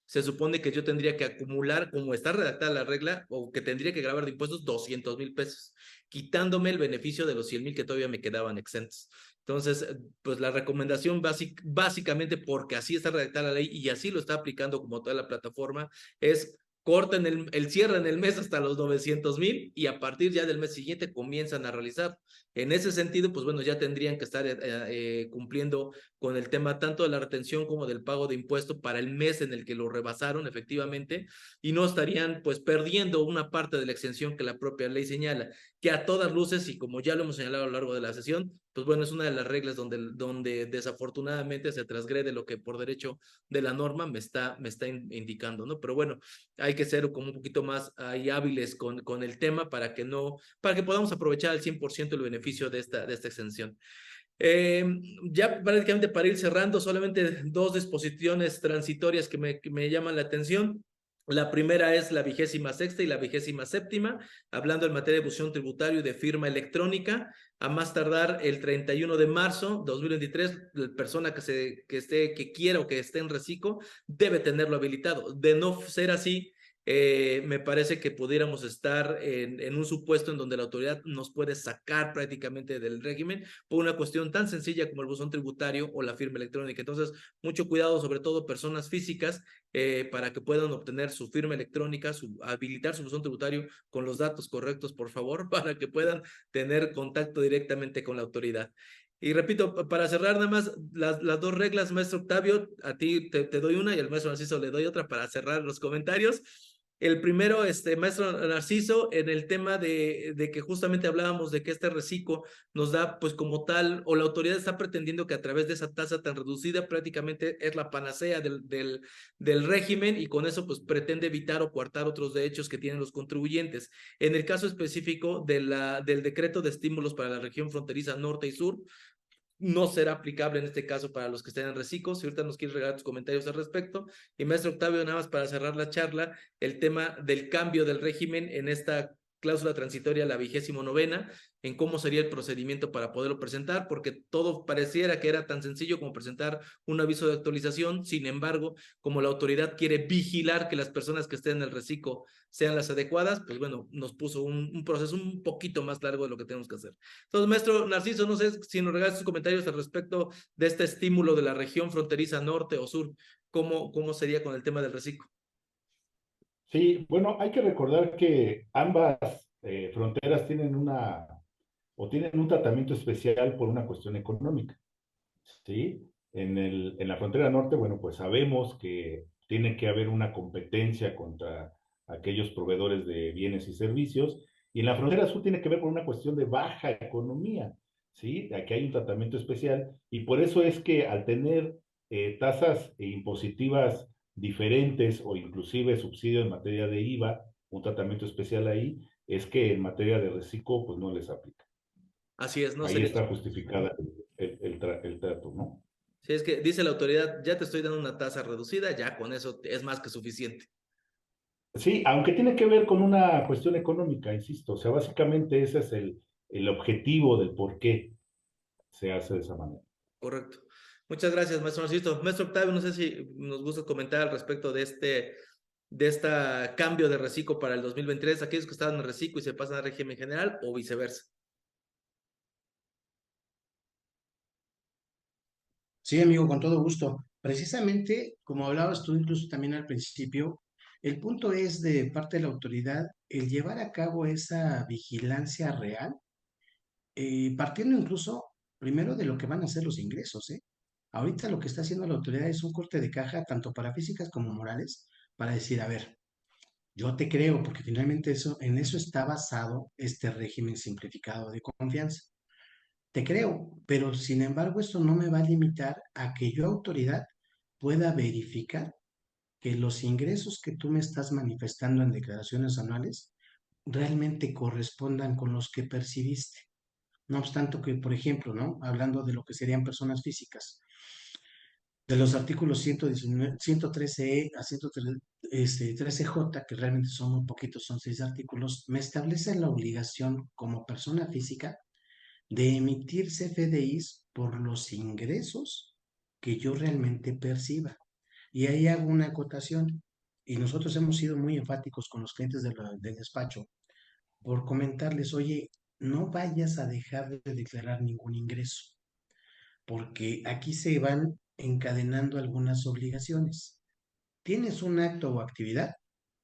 se supone que yo tendría que acumular, como está redactada la regla, o que tendría que grabar de impuestos 200,000 pesos, quitándome el beneficio de los 100,000 que todavía me quedaban exentos. Entonces, pues la recomendación básicamente, porque así está redactada la ley y así lo está aplicando como toda la plataforma, es corten el cierre en el mes hasta los 900,000 y a partir ya del mes siguiente comienzan a realizar. En ese sentido, pues bueno, ya tendrían que estar cumpliendo con el tema tanto de la retención como del pago de impuestos para el mes en el que lo rebasaron efectivamente y no estarían pues perdiendo una parte de la exención que la propia ley señala, que a todas luces y como ya lo hemos señalado a lo largo de la sesión, pues bueno, es una de las reglas donde desafortunadamente se transgrede lo que por derecho de la norma me está indicando, ¿no? Pero bueno, hay que ser como un poquito más hábiles con el tema para que podamos aprovechar al 100% el beneficio de esta exención. Ya prácticamente para ir cerrando, solamente dos disposiciones transitorias que me llaman la atención. La primera es la 26ª y la 27ª, hablando en materia de ejecución tributario y de firma electrónica. A más tardar el 31 de marzo 2023, la persona que quiera o que esté en reciclo debe tenerlo habilitado. De no ser así, me parece que pudiéramos estar en un supuesto en donde la autoridad nos puede sacar prácticamente del régimen por una cuestión tan sencilla como el buzón tributario o la firma electrónica. Entonces, mucho cuidado, sobre todo personas físicas, para que puedan obtener su firma electrónica, habilitar su buzón tributario con los datos correctos, por favor, para que puedan tener contacto directamente con la autoridad. Y repito, para cerrar nada más las dos reglas, maestro Octavio, a ti te doy una y al maestro Narciso le doy otra para cerrar los comentarios. El primero, maestro Narciso, en el tema de que justamente hablábamos de que este reciclo nos da, pues como tal, o la autoridad está pretendiendo que a través de esa tasa tan reducida prácticamente es la panacea del régimen y con eso pues pretende evitar o coartar otros derechos que tienen los contribuyentes. En el caso específico del decreto de estímulos para la región fronteriza norte y sur, no será aplicable en este caso para los que estén en reciclo. Si ahorita nos quieres regalar tus comentarios al respecto. Y maestro Octavio, nada más para cerrar la charla, el tema del cambio del régimen en esta cláusula transitoria, la 29ª, en cómo sería el procedimiento para poderlo presentar, porque todo pareciera que era tan sencillo como presentar un aviso de actualización. Sin embargo, como la autoridad quiere vigilar que las personas que estén en el reciclo sean las adecuadas, pues bueno, nos puso un proceso un poquito más largo de lo que tenemos que hacer. Entonces, maestro Narciso, no sé si nos regalas sus comentarios al respecto de este estímulo de la región fronteriza norte o sur, cómo sería con el tema del reciclo. Sí, bueno, hay que recordar que ambas fronteras tienen un tratamiento especial por una cuestión económica, ¿sí? En la frontera norte, bueno, pues sabemos que tiene que haber una competencia contra aquellos proveedores de bienes y servicios, y en la frontera sur tiene que ver por una cuestión de baja economía, ¿sí? Aquí hay un tratamiento especial, y por eso es que al tener tasas impositivas diferentes o inclusive subsidio en materia de IVA, un tratamiento especial ahí, es que en materia de reciclo, pues no les aplica. Así es, no Ahí sería. está justificada el trato, ¿no? Si es que dice la autoridad, ya te estoy dando una tasa reducida, ya con eso es más que suficiente. Sí, aunque tiene que ver con una cuestión económica, insisto, o sea, básicamente ese es el objetivo del por qué se hace de esa manera. Correcto. Muchas gracias, maestro Narciso. Maestro Octavio, no sé si nos gusta comentar al respecto de esta cambio de reciclo para el 2023, aquellos que estaban en reciclo y se pasan al régimen general o viceversa. Sí, amigo, con todo gusto. Precisamente, como hablabas tú incluso también al principio, el punto es de parte de la autoridad el llevar a cabo esa vigilancia real, partiendo incluso primero de lo que van a ser los ingresos, ¿eh? Ahorita lo que está haciendo la autoridad es un corte de caja, tanto para físicas como morales, para decir, a ver, yo te creo, porque finalmente en eso está basado este régimen simplificado de confianza. Te creo, pero sin embargo esto no me va a limitar a que yo, autoridad, pueda verificar que los ingresos que tú me estás manifestando en declaraciones anuales realmente correspondan con los que percibiste. No obstante que, por ejemplo, ¿no? Hablando de lo que serían personas físicas, de los artículos 119, 113E a 113J, que realmente son muy poquitos, son 6 artículos, me establece la obligación como persona física de emitir CFDIs por los ingresos que yo realmente perciba. Y ahí hago una acotación. Y nosotros hemos sido muy enfáticos con los clientes del despacho por comentarles, oye, no vayas a dejar de declarar ningún ingreso, porque aquí se van encadenando algunas obligaciones. Tienes un acto o actividad,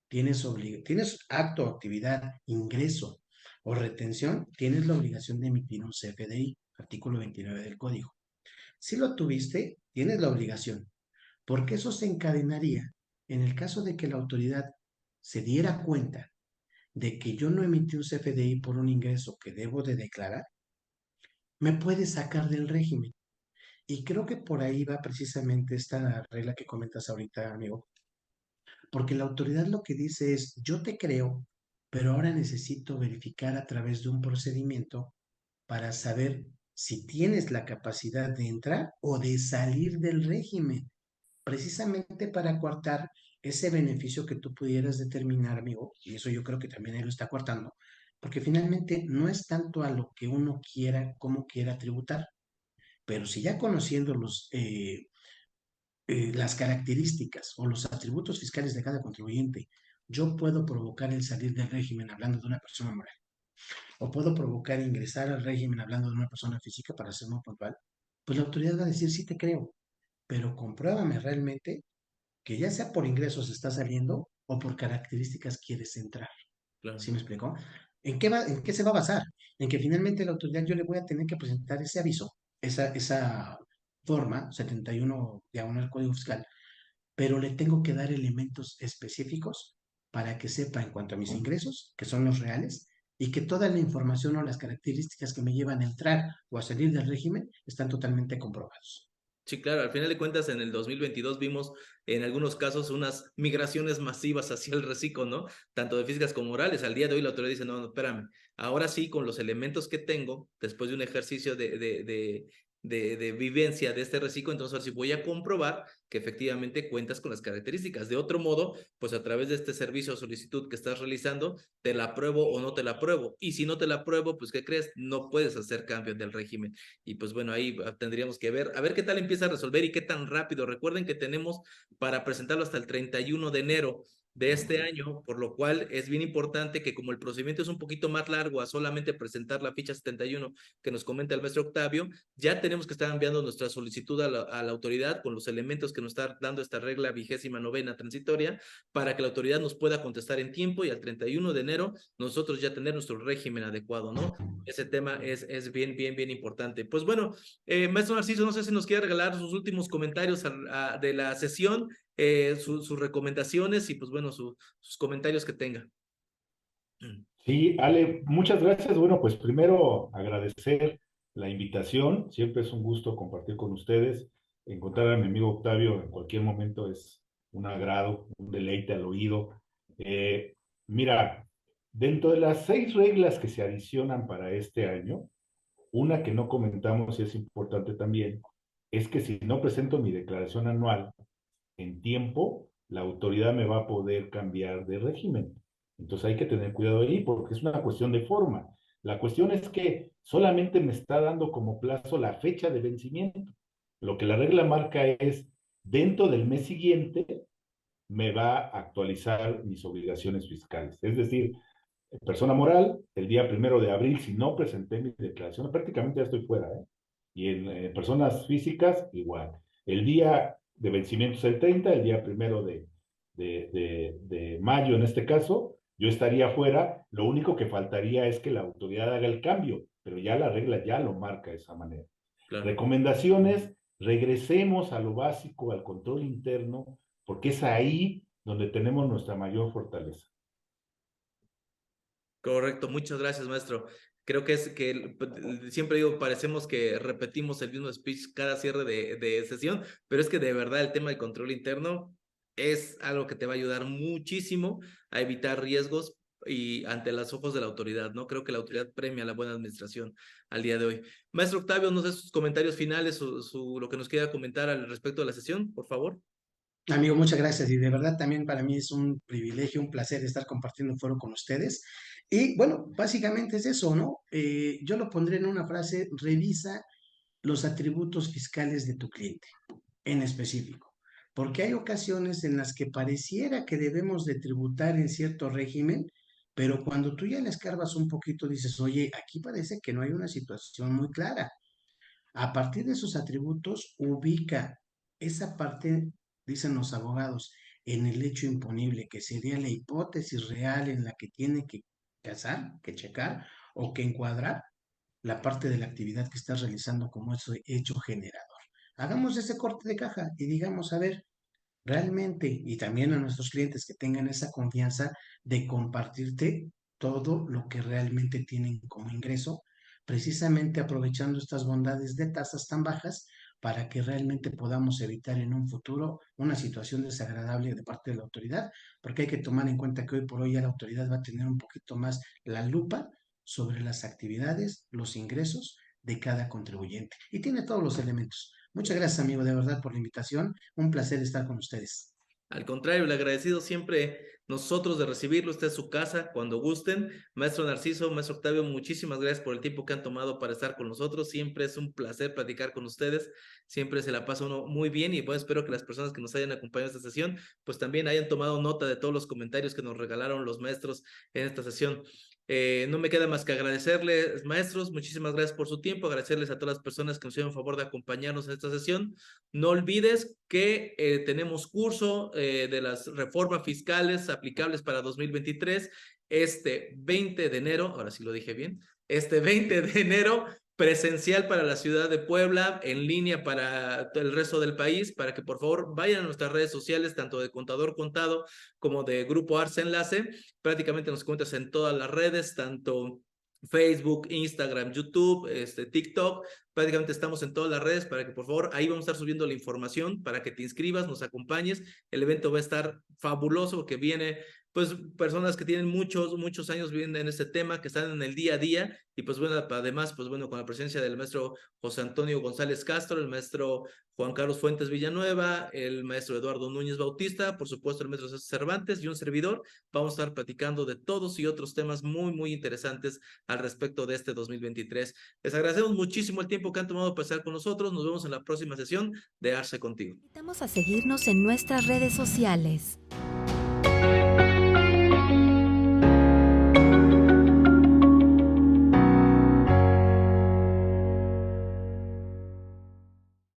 tienes acto o actividad, ingreso o retención, tienes la obligación de emitir un CFDI, artículo 29 del código. Si lo tuviste, tienes la obligación, porque eso se encadenaría en el caso de que la autoridad se diera cuenta de que yo no emití un CFDI por un ingreso que debo de declarar, me puede sacar del régimen. Y creo que por ahí va precisamente esta regla que comentas ahorita, amigo, porque la autoridad lo que dice es, yo te creo, pero ahora necesito verificar a través de un procedimiento para saber si tienes la capacidad de entrar o de salir del régimen, precisamente para coartar ese beneficio que tú pudieras determinar, amigo, y eso yo creo que también él lo está coartando, porque finalmente no es tanto a lo que uno quiera, como quiera tributar, pero si ya conociendo las características o los atributos fiscales de cada contribuyente, yo puedo provocar el salir del régimen hablando de una persona moral, o puedo provocar ingresar al régimen hablando de una persona física para ser muy puntual, pues la autoridad va a decir, sí te creo, pero compruébame realmente que ya sea por ingresos está saliendo o por características quieres entrar. Claro. ¿Sí me explicó? En qué se va a basar? En que finalmente la autoridad yo le voy a tener que presentar ese aviso, esa forma 71 diagonal Código Fiscal, pero le tengo que dar elementos específicos para que sepa en cuanto a mis ingresos, que son los reales, y que toda la información o las características que me llevan a entrar o a salir del régimen están totalmente comprobados. Sí, claro, al final de cuentas en el 2022 vimos en algunos casos unas migraciones masivas hacia el reciclo, ¿no? Tanto de físicas como morales. Al día de hoy la autoridad dice, no, no, espérame, ahora sí, con los elementos que tengo, después de un ejercicio de vivencia de este reciclo, entonces ahora sí voy a comprobar que efectivamente cuentas con las características. De otro modo, pues a través de este servicio o solicitud que estás realizando, te la apruebo o no te la apruebo. Y si no te la apruebo, pues ¿qué crees? No puedes hacer cambio del régimen. Y pues bueno, ahí tendríamos que ver, a ver qué tal empieza a resolver y qué tan rápido. Recuerden que tenemos para presentarlo hasta el 31 de enero. de este año, por lo cual es bien importante que como el procedimiento es un poquito más largo a solamente presentar la ficha 71 que nos comenta el maestro Octavio, ya tenemos que estar enviando nuestra solicitud a la autoridad con los elementos que nos está dando esta regla 29ª transitoria para que la autoridad nos pueda contestar en tiempo y al 31 de enero nosotros ya tener nuestro régimen adecuado, ¿no? Ese tema es bien importante. Pues bueno, maestro Narciso, no sé si nos quiere regalar sus últimos comentarios de la sesión, sus recomendaciones y pues bueno, sus comentarios que tenga. Sí, Ale, muchas gracias. Bueno, pues primero agradecer la invitación. Siempre es un gusto compartir con ustedes. Encontrar a mi amigo Octavio en cualquier momento es un agrado, un deleite al oído. Mira, dentro de las 6 reglas que se adicionan para este año, una que no comentamos y es importante también, es que si no presento mi declaración anual en tiempo, la autoridad me va a poder cambiar de régimen. Entonces hay que tener cuidado ahí porque es una cuestión de forma. La cuestión es que solamente me está dando como plazo la fecha de vencimiento. Lo que la regla marca es, dentro del mes siguiente, me va a actualizar mis obligaciones fiscales. Es decir, persona moral, el día 1 de abril, si no presenté mi declaración, prácticamente ya estoy fuera, ¿eh? Y en personas físicas, igual. El día de vencimiento es el 30, el día 1 de mayo, en este caso, yo estaría fuera. Lo único que faltaría es que la autoridad haga el cambio, pero ya la regla ya lo marca de esa manera. Claro. Recomendaciones, regresemos a lo básico, al control interno, porque es ahí donde tenemos nuestra mayor fortaleza. Correcto, muchas gracias, maestro. Creo que es que siempre digo, parecemos que repetimos el mismo speech cada cierre de sesión, pero es que de verdad el tema del control interno es algo que te va a ayudar muchísimo a evitar riesgos y ante los ojos de la autoridad, ¿no? Creo que la autoridad premia la buena administración al día de hoy. Maestro Octavio, no sé sus comentarios finales, lo que nos quiera comentar al respecto de la sesión, por favor. Amigo, muchas gracias y de verdad también para mí es un privilegio, un placer estar compartiendo un foro con ustedes. Y bueno, básicamente es eso, ¿no? Yo lo pondré en una frase: revisa los atributos fiscales de tu cliente en específico, porque hay ocasiones en las que pareciera que debemos de tributar en cierto régimen, pero cuando tú ya le escarbas un poquito dices, oye, aquí parece que no hay una situación muy clara. A partir de sus atributos, ubica esa parte, dicen los abogados, en el hecho imponible, que sería la hipótesis real en la que tiene que casar, que checar o que encuadrar la parte de la actividad que estás realizando como ese hecho generador. Hagamos ese corte de caja y digamos, a ver, realmente, y también a nuestros clientes que tengan esa confianza de compartirte todo lo que realmente tienen como ingreso, precisamente aprovechando estas bondades de tasas tan bajas para que realmente podamos evitar en un futuro una situación desagradable de parte de la autoridad, porque hay que tomar en cuenta que hoy por hoy ya la autoridad va a tener un poquito más la lupa sobre las actividades, los ingresos de cada contribuyente. Y tiene todos los elementos. Muchas gracias, amigo, de verdad, por la invitación. Un placer estar con ustedes. Al contrario, el agradecido siempre nosotros de recibirlo. Usted es su casa cuando gusten. Maestro Narciso, maestro Octavio, muchísimas gracias por el tiempo que han tomado para estar con nosotros. Siempre es un placer platicar con ustedes. Siempre se la pasa uno muy bien y bueno, espero que las personas que nos hayan acompañado en esta sesión, pues también hayan tomado nota de todos los comentarios que nos regalaron los maestros en esta sesión. No me queda más que agradecerles, maestros, muchísimas gracias por su tiempo, agradecerles a todas las personas que nos hicieron favor de acompañarnos en esta sesión. No olvides que tenemos curso de las reformas fiscales aplicables para 2023 este 20 de enero, ahora sí lo dije bien, este 20 de enero presencial para la ciudad de Puebla, en línea para el resto del país, para que por favor vayan a nuestras redes sociales, tanto de Contador Contado como de Grupo Arce Enlace. Prácticamente nos encuentras en todas las redes, tanto Facebook, Instagram, YouTube, TikTok. Prácticamente estamos en todas las redes para que por favor ahí vamos a estar subiendo la información para que te inscribas, nos acompañes. El evento va a estar fabuloso, que viene pues personas que tienen muchos años viviendo en este tema, que están en el día a día y pues bueno, además pues bueno, con la presencia del maestro José Antonio González Castro, el maestro Juan Carlos Fuentes Villanueva, el maestro Eduardo Núñez Bautista, por supuesto el maestro César Cervantes y un servidor. Vamos a estar platicando de todos y otros temas muy interesantes al respecto de este 2023. Les agradecemos muchísimo el tiempo que han tomado para estar con nosotros. Nos vemos en la próxima sesión de Arce Contigo. Invitamos a seguirnos en nuestras redes sociales.